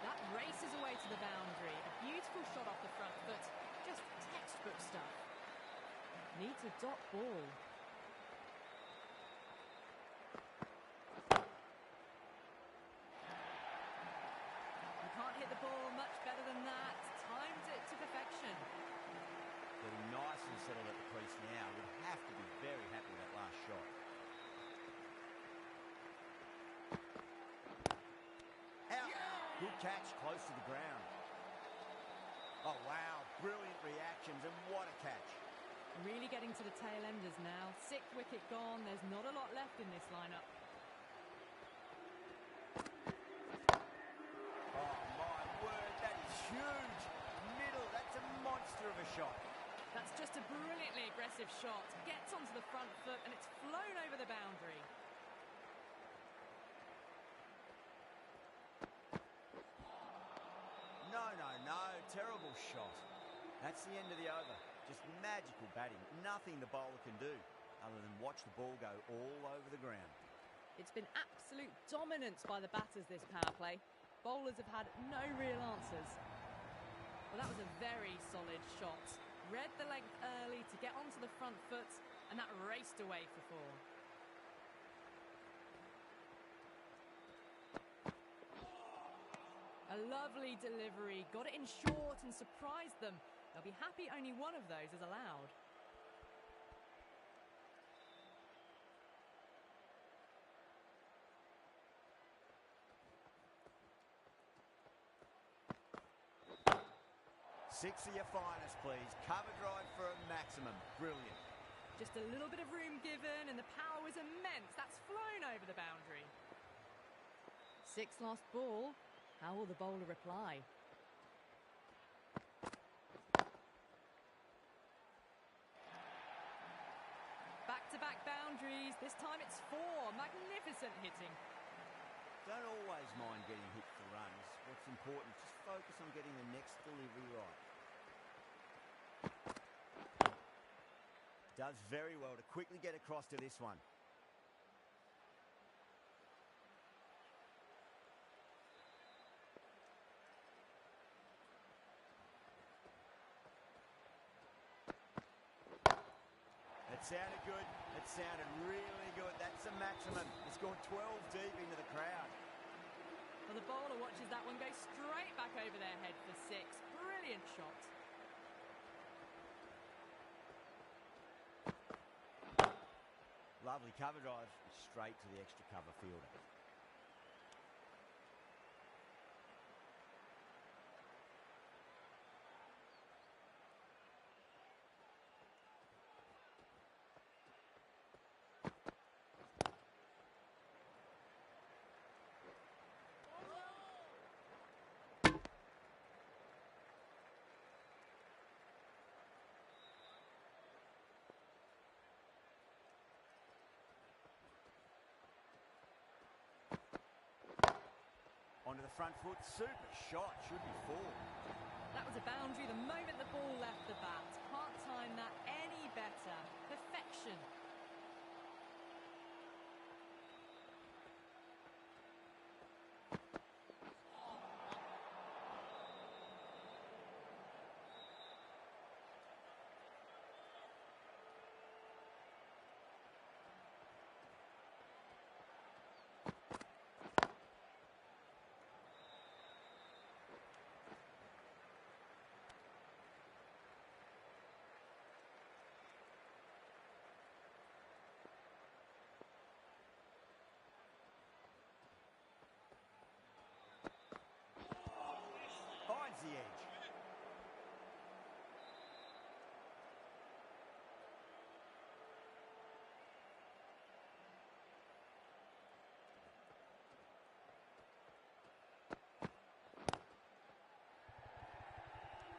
That races away to the boundary. A beautiful shot off the front foot. Just textbook stuff. Needs a dot ball. You can't hit the ball much better than that. Timed it to perfection. Getting nice and settled at the crease now. Would have to be very happy with that last shot. Out. Good catch, close to the ground. Oh, wow. Brilliant reactions, and what a catch. Really getting to the tail enders now. 6th wicket gone. There's not a lot left in this lineup. Oh, my word, that is huge. Middle, that's a monster of a shot. That's just a brilliantly aggressive shot. Gets onto the front foot and it's flown over the boundary. No. Terrible shot. That's the end of the over. Just magical batting. Nothing the bowler can do other than watch the ball go all over the ground. It's been absolute dominance by the batters this power play. Bowlers have had no real answers. Well, that was a very solid shot. Read the length early to get onto the front foot, and that raced away for 4. A lovely delivery, got it in short and surprised them. They'll be happy only one of those is allowed. Six of your finest, please. Cover drive for a maximum. Brilliant. Just a little bit of room given and the power was immense. That's flown over the boundary. 6 last ball. How will the bowler reply? Back-to-back boundaries. This time it's 4. Magnificent hitting. Don't always mind getting hit for runs. What's important, just focus on getting the next delivery right. Does very well to quickly get across to this one. It sounded good. It sounded really good. That's the maximum. It's gone 12 deep into the crowd. Well, the bowler watches that one go straight back over their head for 6. Brilliant shot. Lovely cover drive, straight to the extra cover fielder. Onto the front foot, super shot, should be 4. That was a boundary the moment the ball left the bat. Can't time that any better. Perfection. Finds the edge.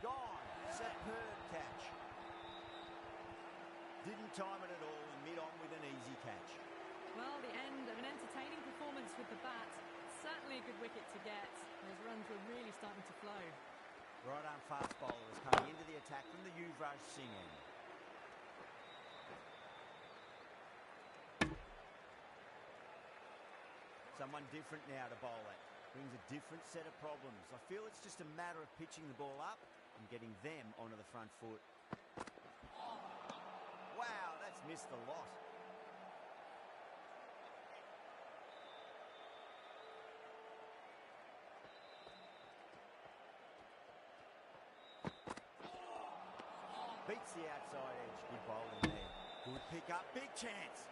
Gone. Superb catch. Didn't time it at all and mid-on with an easy catch. Well, the end of an entertaining performance with the bat. Certainly a good wicket to get. Those runs were really starting to flow. Right arm fast bowler is coming into the attack from the Yuvraj Singh end. Someone different now to bowl at. Brings a different set of problems. I feel it's just a matter of pitching the ball up and getting them onto the front foot. Wow, that's missed a lot. Beats the outside edge. Good bowling there. Good pick up. Big chance.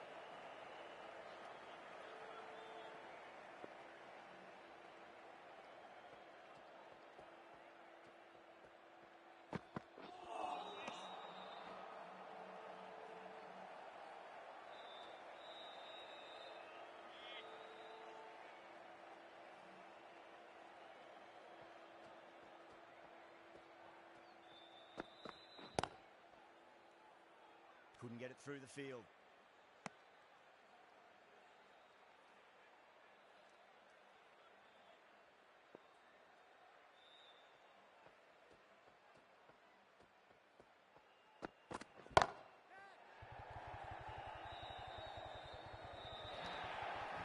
Couldn't get it through the field.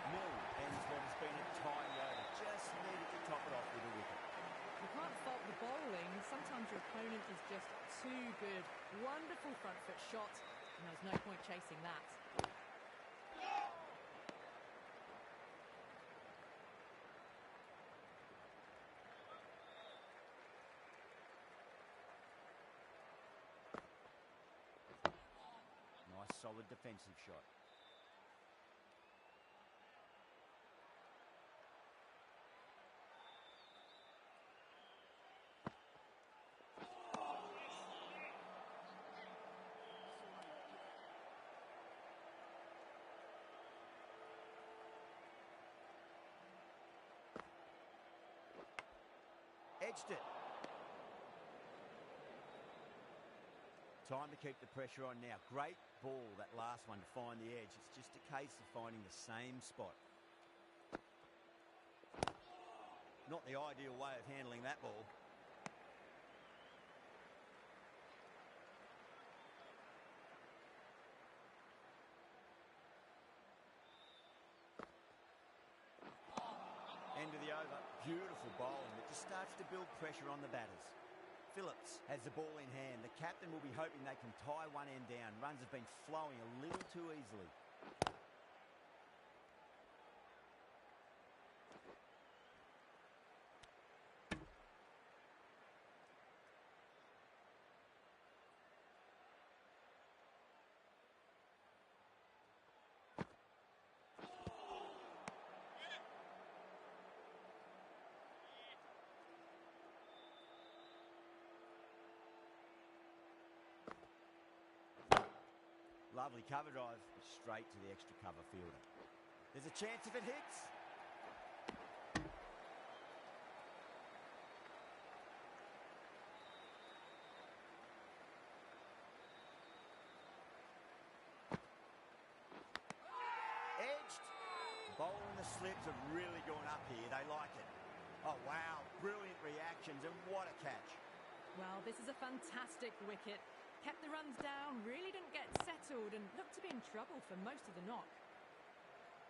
Mill ends what has been a tidy over. Just needed to top it off with a wicket. You can't fault the bowling. Sometimes your opponent is just too good. Wonderful front foot shot, and there's no point chasing that. Nice solid defensive shot. edged it. Time to keep the pressure on now. Great ball, that last one, to find the edge. It's just a case of finding the same spot. Not the ideal way of handling that ball. End of the over. Beautiful bowling that just starts to build pressure on the batters. Phillips has the ball in hand. The captain will be hoping they can tie one end down. Runs have been flowing a little too easily. Lovely cover drive, straight to the extra cover fielder. There's a chance if it hits. Edged. Bowler and the slips have really gone up here. They like it. Oh, wow. Brilliant reactions, and what a catch. Well, this is a fantastic wicket. Kept the runs down, really didn't get settled, and looked to be in trouble for most of the knock.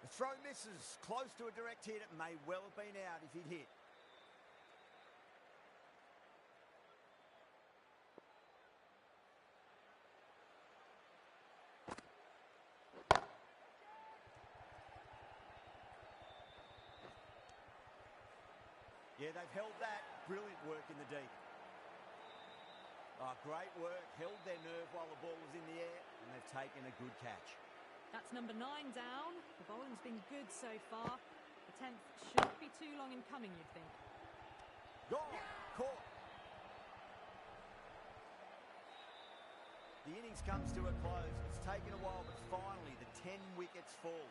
The throw misses. Close to a direct hit. It may well have been out if he'd hit. Yeah, they've held that. Brilliant work in the deep. Oh, great work. Held their nerve while the ball was in the air, and they've taken a good catch. That's number 9 down. The bowling's been good so far. The 10th shouldn't be too long in coming, you'd think. Gone. Caught. The innings comes to a close. It's taken a while, but finally the 10 wickets fall.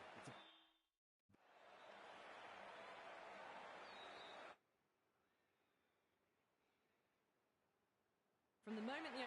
From the moment the...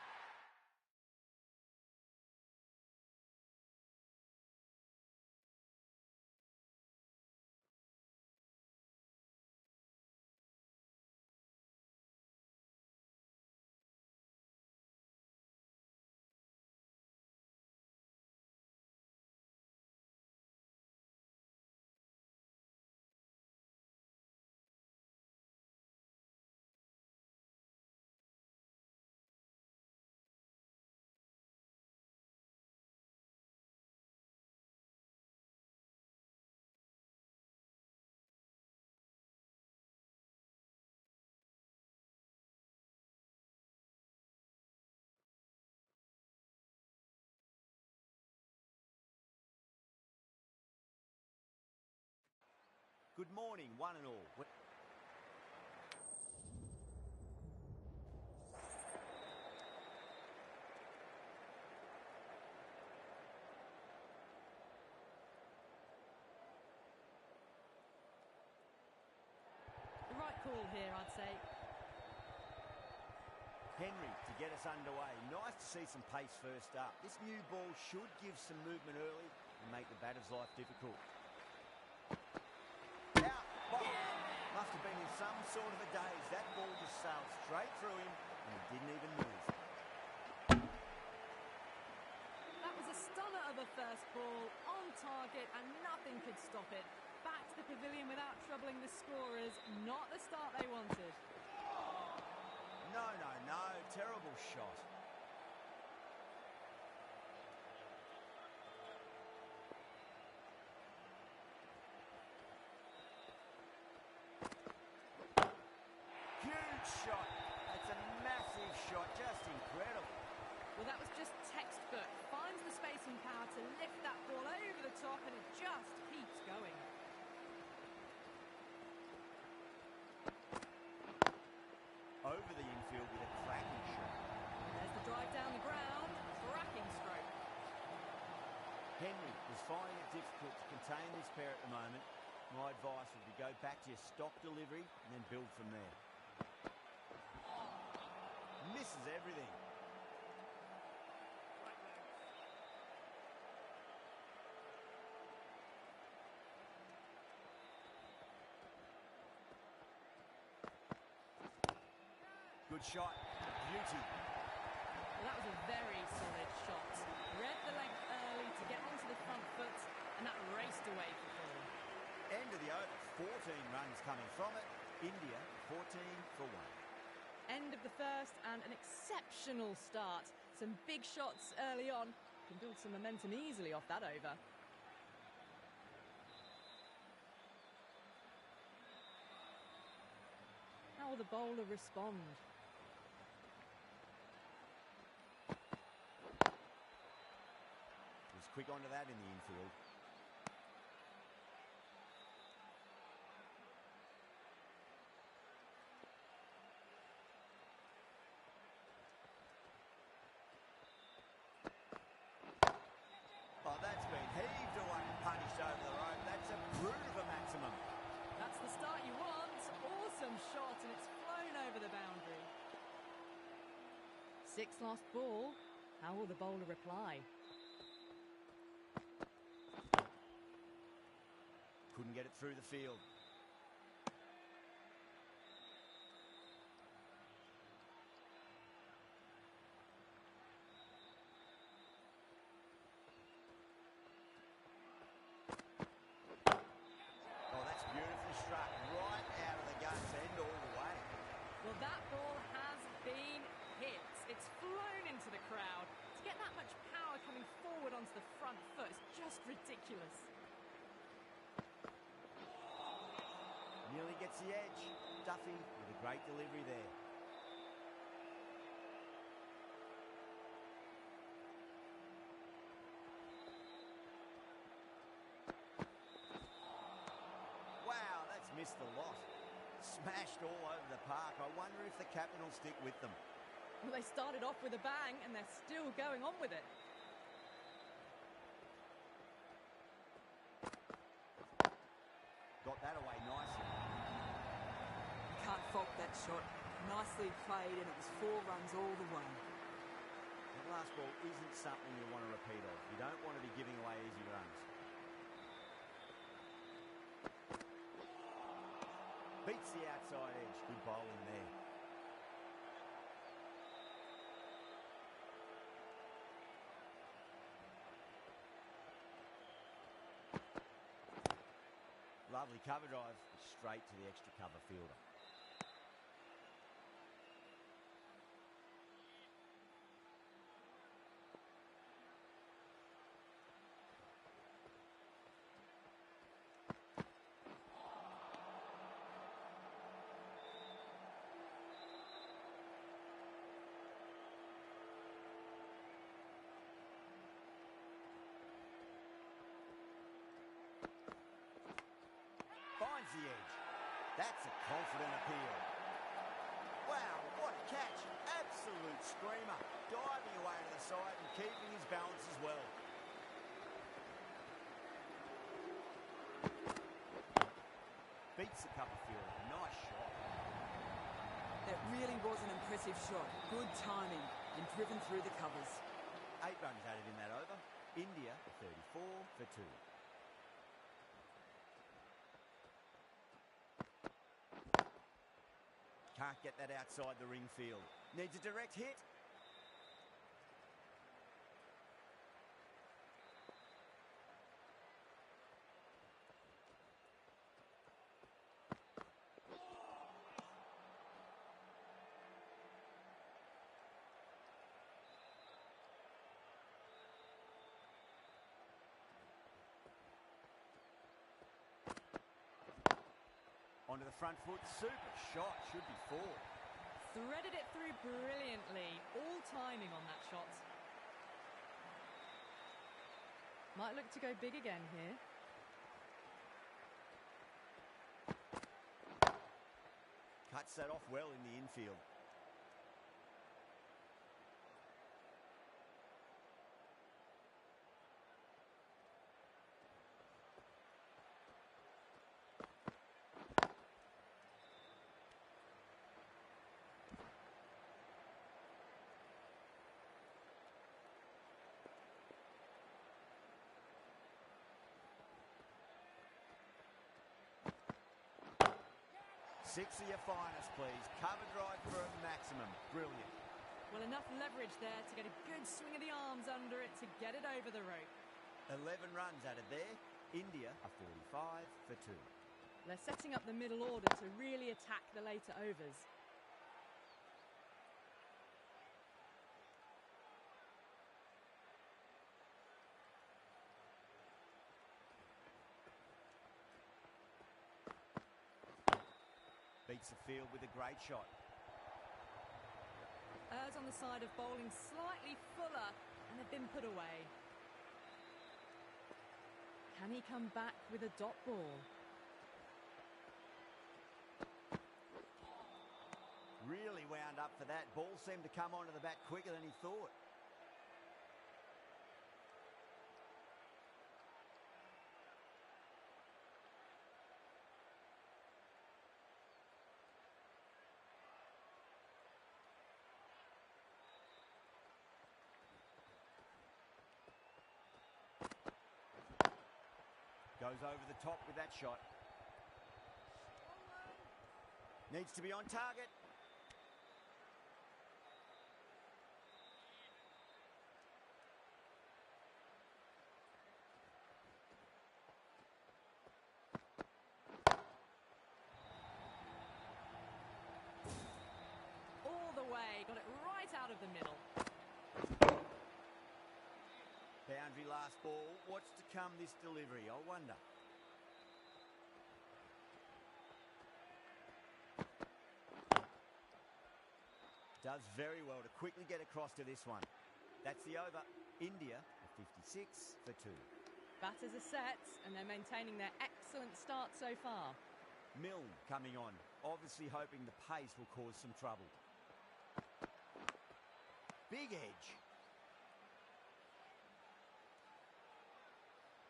Good morning, one and all. The right call here, I'd say. Henry to get us underway. Nice to see some pace first up. This new ball should give some movement early and make the batter's life difficult. Out. Must have been in some sort of a daze. That ball just sailed straight through him and he didn't even move. That was a stunner of a first ball, on target, and nothing could stop it. Back to the pavilion without troubling the scorers. Not the start they wanted. No. Terrible shot. Huge shot. That's a massive shot. Just incredible. Well, that was just textbook. Finds the space and power to lift that ball over the top, and it just keeps going. Over the infield with a cracking shot. There's the drive down the ground. Cracking stroke. Henry is finding it difficult to contain this pair at the moment. My advice would be go back to your stock delivery and then build from there. misses everything. Good shot. Beauty. Well, that was a very solid shot. Read the length early to get onto the front foot, and that raced away for four. End of the over. 14 runs coming from it. India 14 for 1. End of the first and an exceptional start. Some big shots early on. Can build some momentum easily off that over. How will the bowler respond? Was quick onto that in the infield. Oh, that's been heaved away and punished over the rope. That's a brute of a maximum. That's the start you want. Awesome shot, and it's flown over the boundary. 6th last ball. How will the bowler reply? Couldn't get it through the field. Oh, that's beautifully struck right out of the guts end all the way. Well, that ball has been hit. It's flown into the crowd. To get that much power coming forward onto the front foot is just ridiculous. Nearly gets the edge. Duffy with a great delivery there. Wow, that's missed the lot. Smashed all over the park. I wonder if the captain will stick with them. Well, they started off with a bang, and they're still going on with it. Got that away nicely. You can't fault that shot. Nicely played, and it was 4 runs all the way. That last ball isn't something you want to repeat of. You don't want to be giving away easy runs. Beats the outside edge. Good bowling there. Lovely cover drive, straight to the extra cover fielder. Finds the edge. That's a confident appeal. Wow, what a catch. Absolute screamer. Diving away to the side and keeping his balance as well. Beats the cover fielder. Nice shot. That really was an impressive shot. Good timing and driven through the covers. 8 runs added in that over. India 34 for 2. Can't get that outside the ring field. Needs a direct hit. Onto the front foot. Super shot. Should be 4. Threaded it through brilliantly. All timing on that shot. Might look to go big again here. Cuts that off well in the infield. 6 of your finest, please. Cover drive for a maximum. Brilliant. Well, enough leverage there to get a good swing of the arms under it to get it over the rope. 11 runs added there. India are 45 for 2. They're setting up the middle order to really attack the later overs. Beats the field with a great shot. Errs on the side of bowling slightly fuller, and they've been put away. Can he come back with a dot ball? Really wound up for that. Ball seemed to come onto the bat quicker than he thought. Goes over the top with that shot. Needs to be on target. All the way, got it right out of the middle. Boundary last ball. What's to come this delivery, I wonder. Does very well to quickly get across to this one. That's the over. India are 56 for 2. Batters are set, and they're maintaining their excellent start so far. Milne coming on, obviously hoping the pace will cause some trouble. Big edge.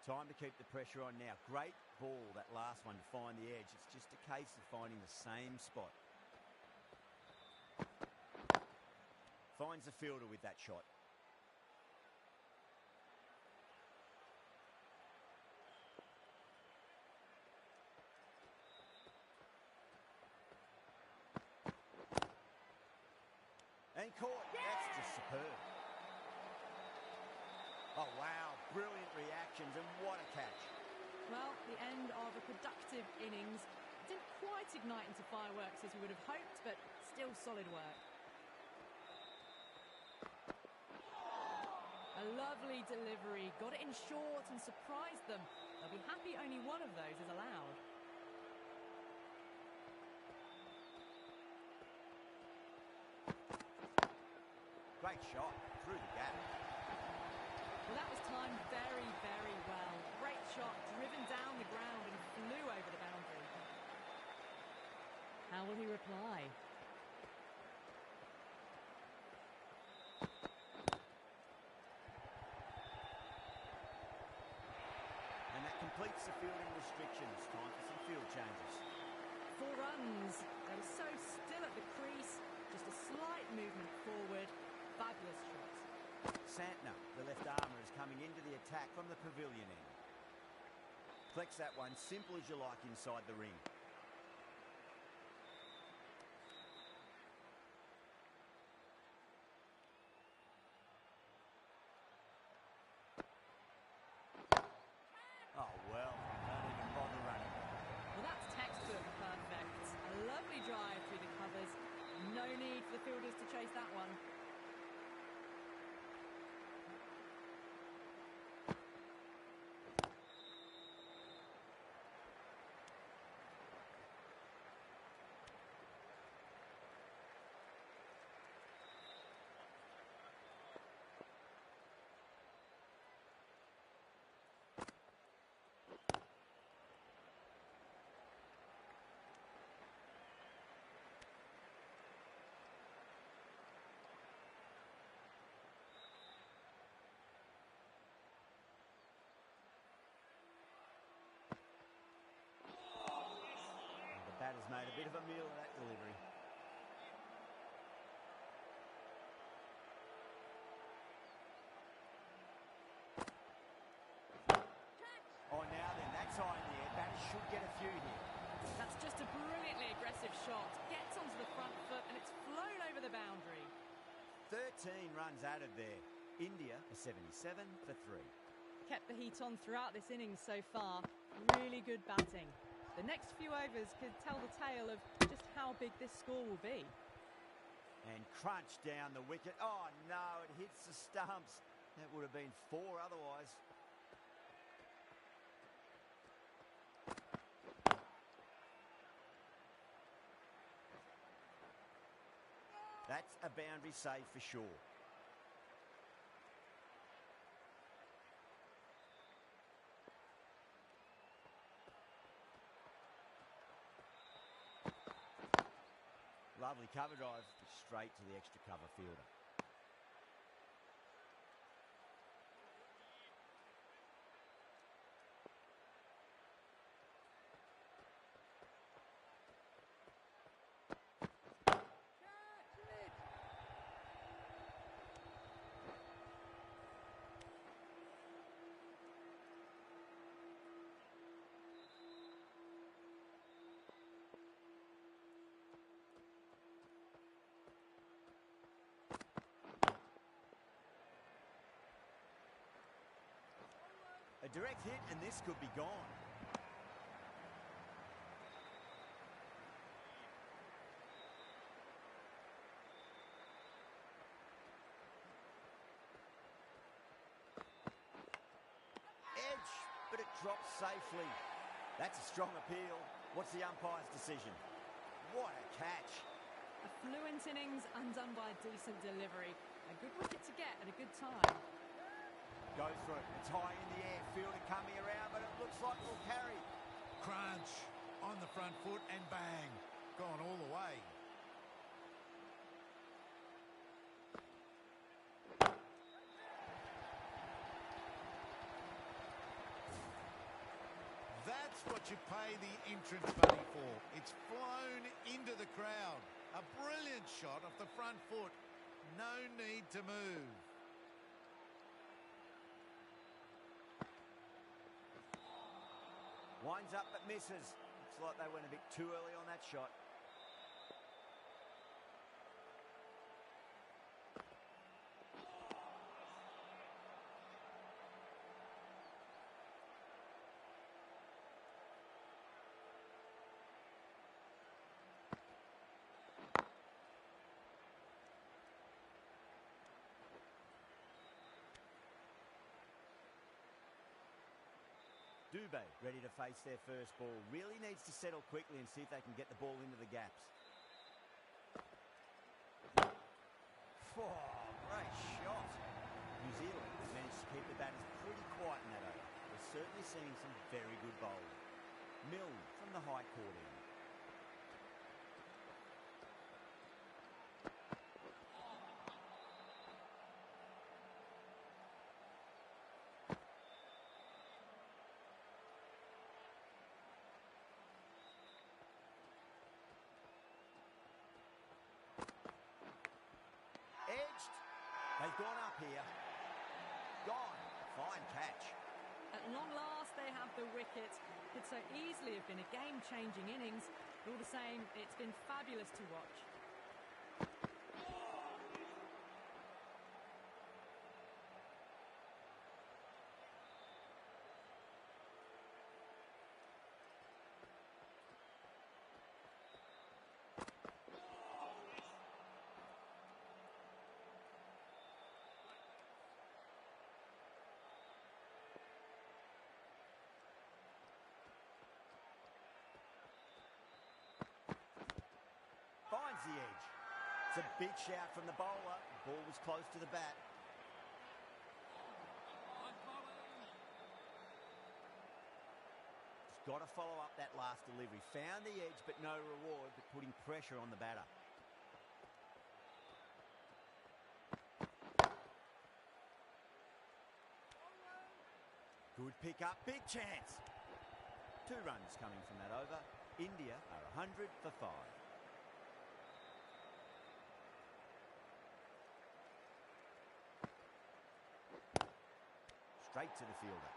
Time to keep the pressure on now. Great ball, that last one, to find the edge. It's just a case of finding the same spot. Finds the fielder with that shot. And caught. That's just superb. Oh, wow. Brilliant reactions, and what a catch. Well, the end of a productive innings. Didn't quite ignite into fireworks as we would have hoped, but still solid work. A lovely delivery. Got it in short and surprised them. They'll be happy only one of those is allowed. Great shot through the gap. Well, that was timed very, very well. Great shot, driven down the ground and flew over the boundary. How will he reply? And that completes the fielding restrictions. Time for some field changes. 4 runs. They were so still at the crease. Just a slight movement forward. Fabulous shot. Santner, the left armour, is coming into the attack from the pavilion end. Flex that one, simple as you like inside the ring. Oh, well, don't even bother running. Well, that's textbook perfect. A lovely drive through the covers. No need for the fielders to chase that one. Batter's made a bit of a meal of that delivery. Oh, now then, that's high in the air. Batters should get a few here. That's just a brilliantly aggressive shot. Gets onto the front foot and it's flown over the boundary. 13 runs added there. India are 77 for 3. Kept the heat on throughout this innings so far. Really good batting. The next few overs could tell the tale of just how big this score will be. And crunch down the wicket. Oh no, it hits the stumps. That would have been 4 otherwise. That's a boundary save for sure. Lovely cover drive, straight to the extra cover fielder. A direct hit and this could be gone. Edge, but it drops safely. That's a strong appeal. What's the umpire's decision? What a catch. A fluent innings undone by a decent delivery. A good wicket to get at a good time. Goes for it. It's high in the air. Fielder coming around, but it looks like it'll carry. Crunch on the front foot and bang. Gone all the way. That's what you pay the entrance money for. It's flown into the crowd. A brilliant shot off the front foot. No need to move. Winds up but misses. Looks like they went a bit too early on that shot. Dubé ready to face their first ball. Really needs to settle quickly and see if they can get the ball into the gaps. Oh, great shot. New Zealand managed to keep the batters pretty quiet in that over. We're certainly seeing some very good bowling. Milne from the high court end. Edged. They've gone up here. Gone. Fine catch. At long last, they have the wicket. Could so easily have been a game-changing innings. All the same, it's been fabulous to watch. Finds the edge. It's a big shout from the bowler. Ball was close to the bat. He's got to follow up that last delivery. Found the edge, but no reward, but putting pressure on the batter. Good pick up, big chance. 2 runs coming from that over. India are 100 for 5. Straight to the fielder.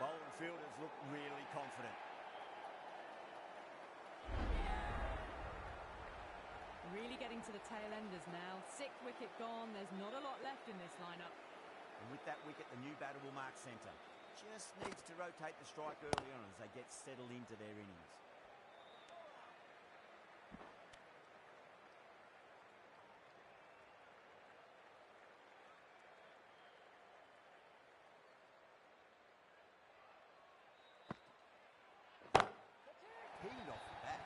Bowling fielders look really confident. Really getting to the tail enders now. 6th wicket gone. There's not a lot left in this lineup. And with that wicket, the new batter will mark centre. Just needs to rotate the strike early on as they get settled into their innings. Peeled off the bat.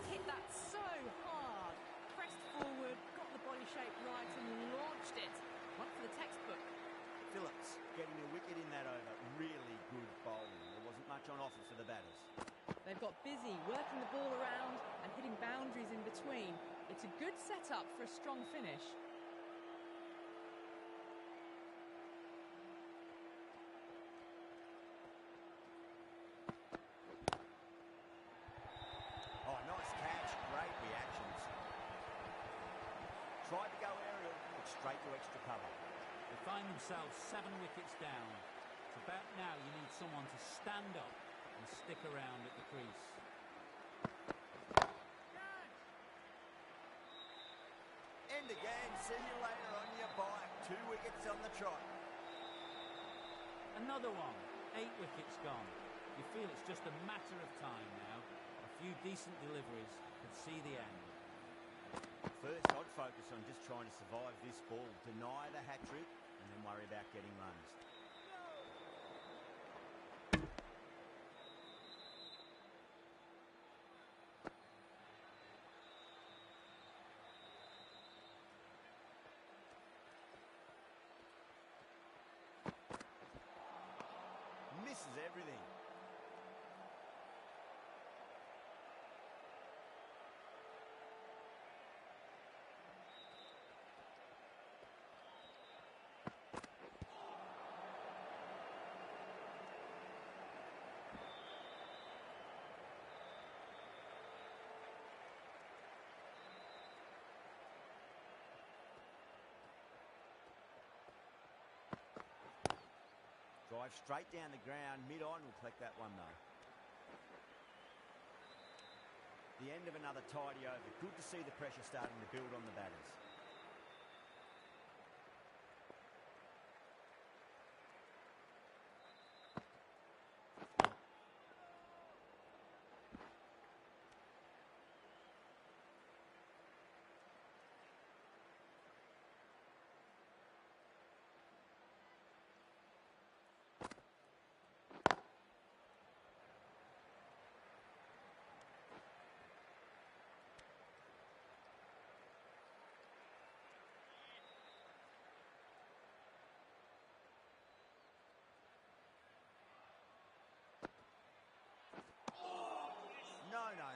Hit that so hard. Pressed forward, got the body shape right and launched it. One for the textbook. Phillips getting a wicket in that over. Really good bowling. There wasn't much on offer for the batters. They've got busy working the ball around and hitting boundaries in between. It's a good setup for a strong finish. Oh, nice catch. Great reactions. Tried to go aerial, but straight to extra cover. They find themselves 7 wickets down. It's about now you need someone to stand up and stick around at the crease. End again. See you later on your bike. 2 wickets on the trot. Another one. 8 wickets gone. You feel it's just a matter of time now. A few decent deliveries could see the end. First, I'd focus on just trying to survive this ball, deny the hat-trick, and then worry about getting runs. Misses everything. Drive straight down the ground, mid-on will collect that one though. The end of another tidy over. Good to see the pressure starting to build on the batters.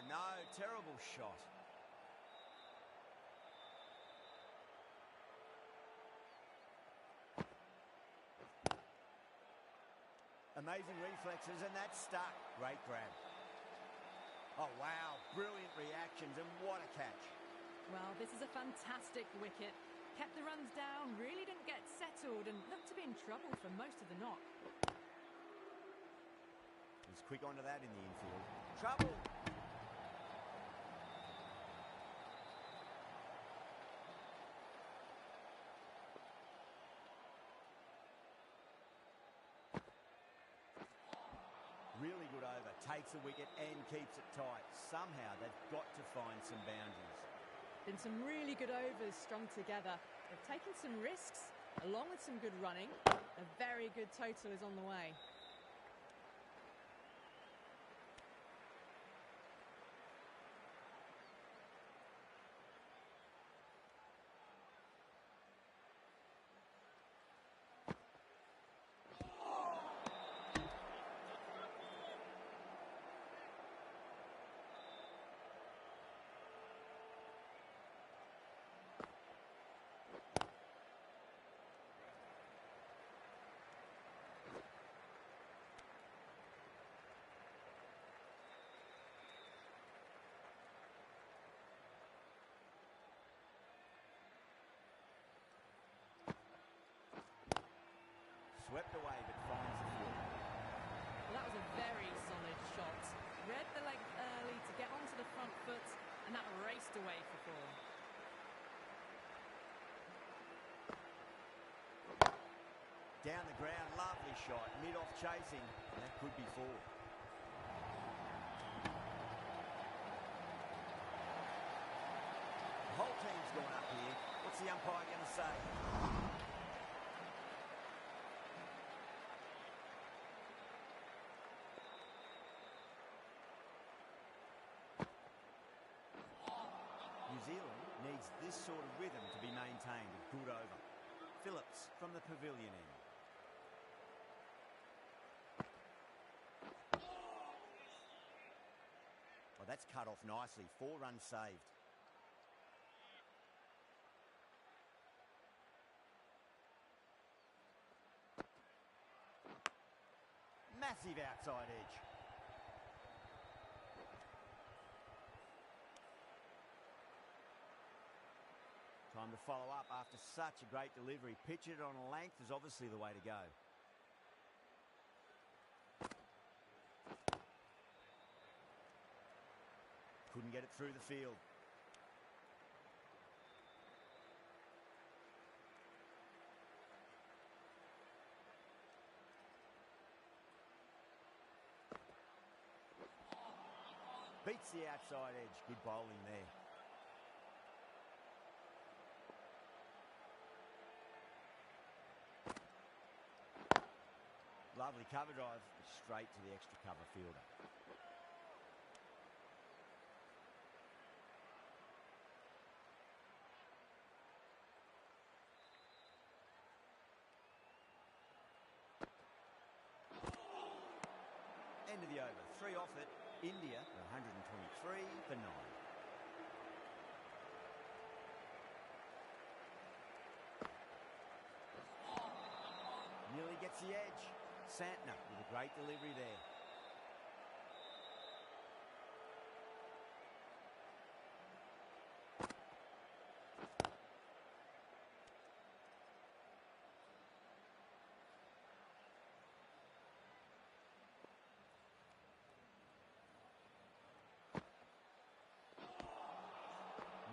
No, terrible shot. Amazing reflexes, and that's stuck. Great grab. Oh, wow. Brilliant reactions, and what a catch. Well, this is a fantastic wicket. Kept the runs down, really didn't get settled, and looked to be in trouble for most of the knock. He's quick onto that in the infield. Trouble! Really good over, takes a wicket and keeps it tight. Somehow they've got to find some boundaries. Been some really good overs strung together. They've taken some risks, along with some good running. A very good total is on the way. Swept away, but finds the field. Well, that was a very solid shot. Read the length early to get onto the front foot, and that raced away for four. Down the ground, lovely shot. Mid-off chasing, and that could be four. The whole team's gone up here. What's the umpire going to say? New Zealand needs this sort of rhythm to be maintained. A good over. Phillips from the pavilion end. Well, that's cut off nicely. 4 runs saved. Massive outside edge. Time to follow up after such a great delivery. Pitch it on a length is obviously the way to go. Couldn't get it through the field. Beats the outside edge. Good bowling there. Lovely cover drive, straight to the extra cover fielder. End of the over. 3 off it. India, 123 for 9. Nearly gets the edge. Santner with a great delivery there.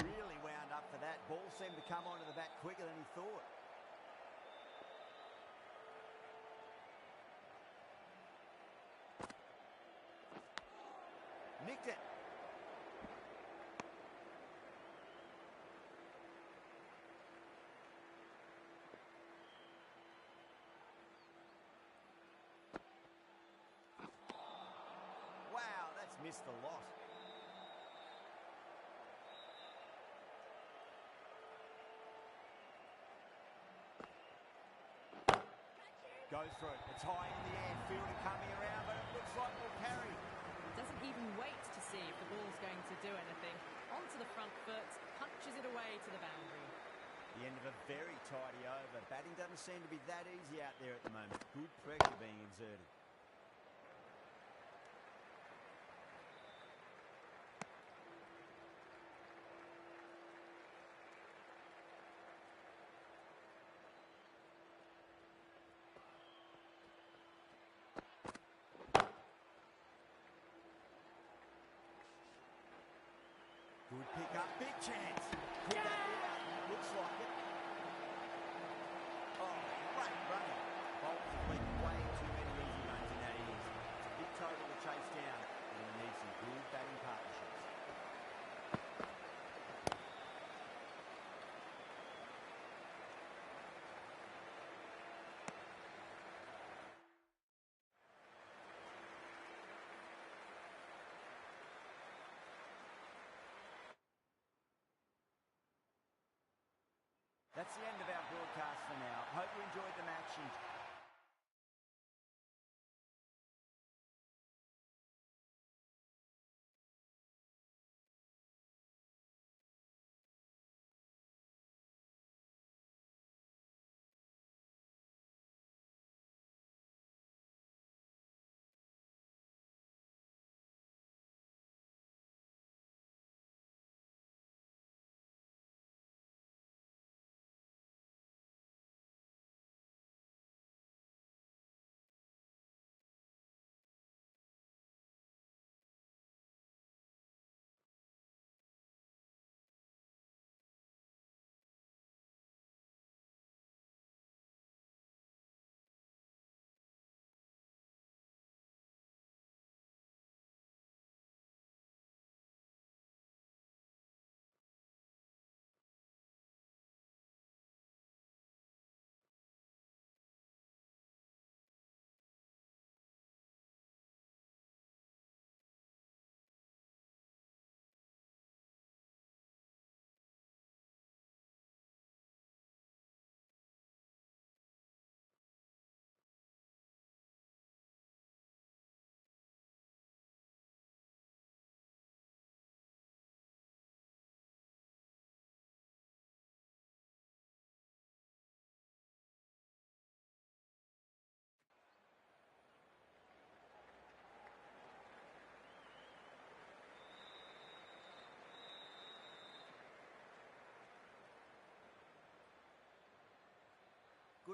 Really wound up for that. Ball seemed to come onto the bat quicker than he thought. Nicked it. Wow, that's missed the lot. Goes for it. It's high in the air. Fielder coming around, but it looks like we'll carry. Doesn't even wait to see if the ball's going to do anything. Onto the front foot, punches it away to the boundary. The end of a very tidy over. Batting doesn't seem to be that easy out there at the moment. Good pressure being exerted. Good pick up, big chance. Could that be out? Looks like it. Oh, great running. Bowlers have leaked way too many easy runs in that innings. It's a big total to chase down, and we need some good batting partnerships. That's the end of our broadcast for now. Hope you enjoyed the match and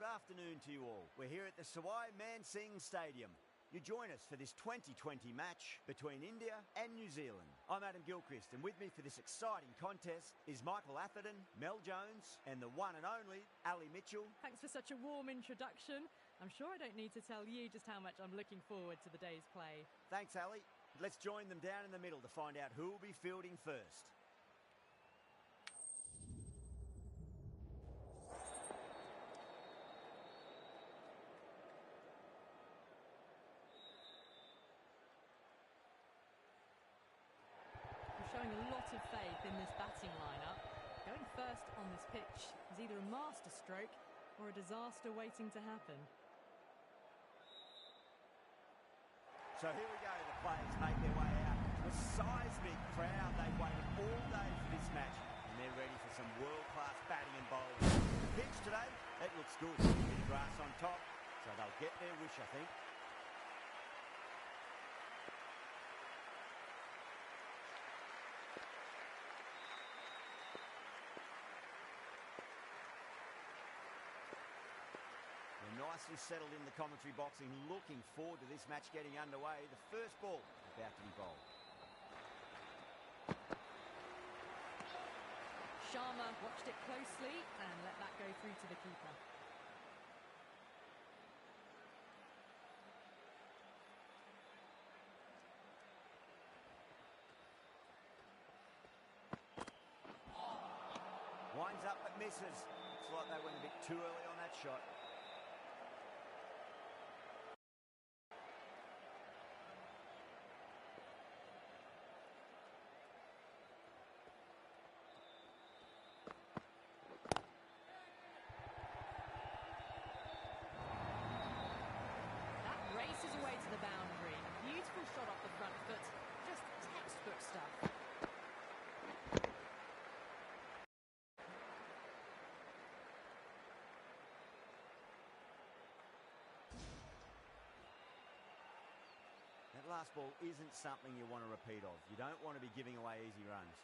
Good afternoon to you all. We're here at the Sawai Man Singh Stadium. You join us for this 2020 match between India and New Zealand. I'm Adam Gilchrist, and with me for this exciting contest is Michael Atherton, Mel Jones, and the one and only Ali Mitchell. Thanks for such a warm introduction. I'm sure I don't need to tell you just how much I'm looking forward to the day's play. Thanks, Ali. Let's join them down in the middle to find out who will be fielding first. Showing a lot of faith in this batting lineup. Going first on this pitch is either a masterstroke or a disaster waiting to happen. So here we go, the players make their way out to a seismic crowd. They've waited all day for this match and they're ready for some world-class batting and bowling. The pitch today, it looks good. A bit of grass on top, so they'll get their wish, I think. Nicely settled in the commentary boxing, looking forward to this match getting underway. The first ball about to be bowled. Sharma watched it closely and let that go through to the keeper. Winds up but misses. Looks like they went a bit too early on that shot. Races away to the boundary. A beautiful shot off the front foot. Just textbook stuff. That last ball isn't something you want to repeat of. You don't want to be giving away easy runs.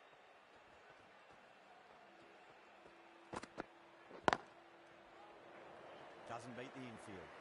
Doesn't beat the infield.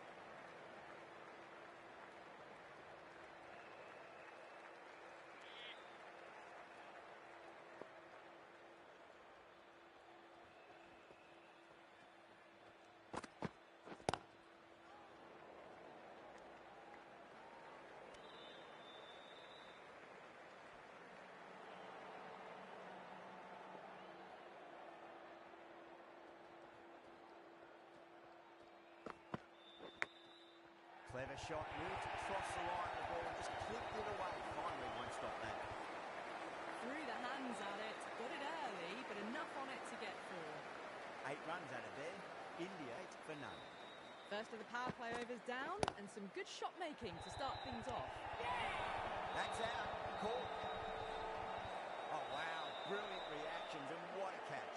Clever shot, moved across the line, the ball just clipped it away. Finally won't stop that. Threw the hands at it, got it early, but enough on it to get 4. 8 runs out of there, India 8 for none. First of the power play overs down, and some good shot making to start things off. That's out, call. Oh wow, brilliant reactions and what a catch.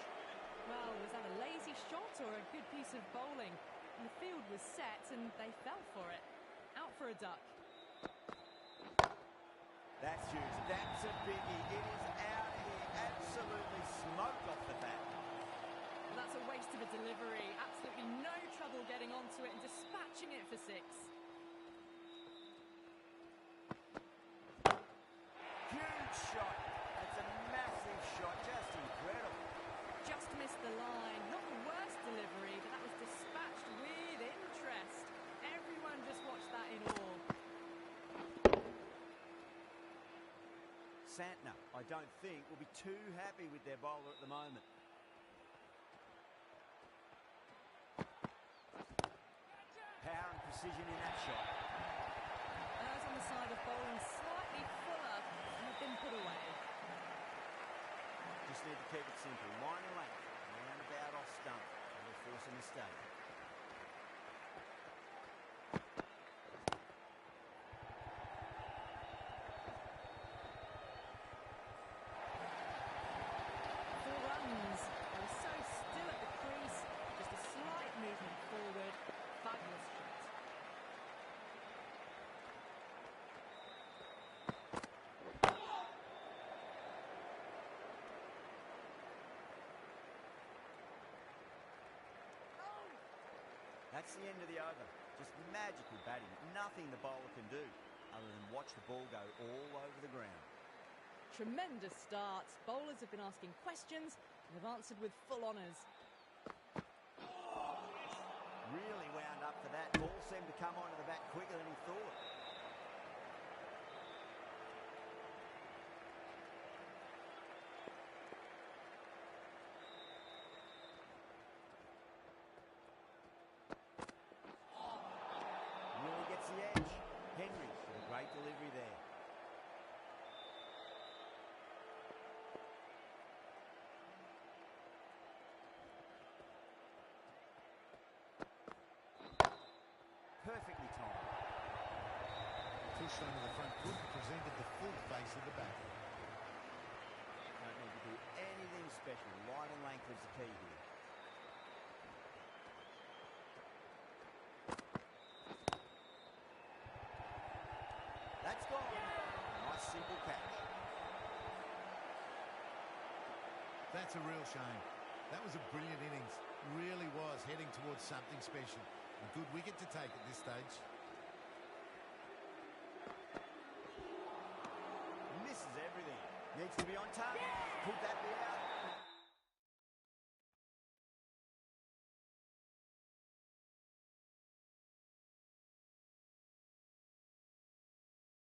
Well, was that a lazy shot or a good piece of bowling? And the field was set and they fell for it. Out for a duck. That's huge. That's a biggie. It is out of here. Absolutely smoked off the bat. Well, that's a waste of a delivery. Absolutely no trouble getting onto it and dispatching it for 6. Huge shot. That's a massive shot. Just incredible. Just missed the line. Not the worst delivery, but that was dispatched with interest. Everyone just watched that in awe. Santner, I don't think, will be too happy with their bowler at the moment. Power and precision in that shot. Those on the side of bowling slightly fuller and have been put away. Just need to keep it simple. Line and length. Round about off stump. That'll force a mistake. That's the end of the over. Just magical batting. Nothing the bowler can do other than watch the ball go all over the ground. Tremendous starts. Bowlers have been asking questions and have answered with full honours. Really wound up for that. Ball seemed to come onto the bat quicker than he thought. Really gets the edge. Henry with a great delivery there. Perfectly timed. Pushed onto the front foot, presented the full face of the bat. Don't need to do anything special. Line and length is the key here. That's gone. Nice simple catch. That's a real shame. That was a brilliant innings. Really was heading towards something special. A good wicket to take at this stage. Misses everything. Needs to be on target. Could that be out?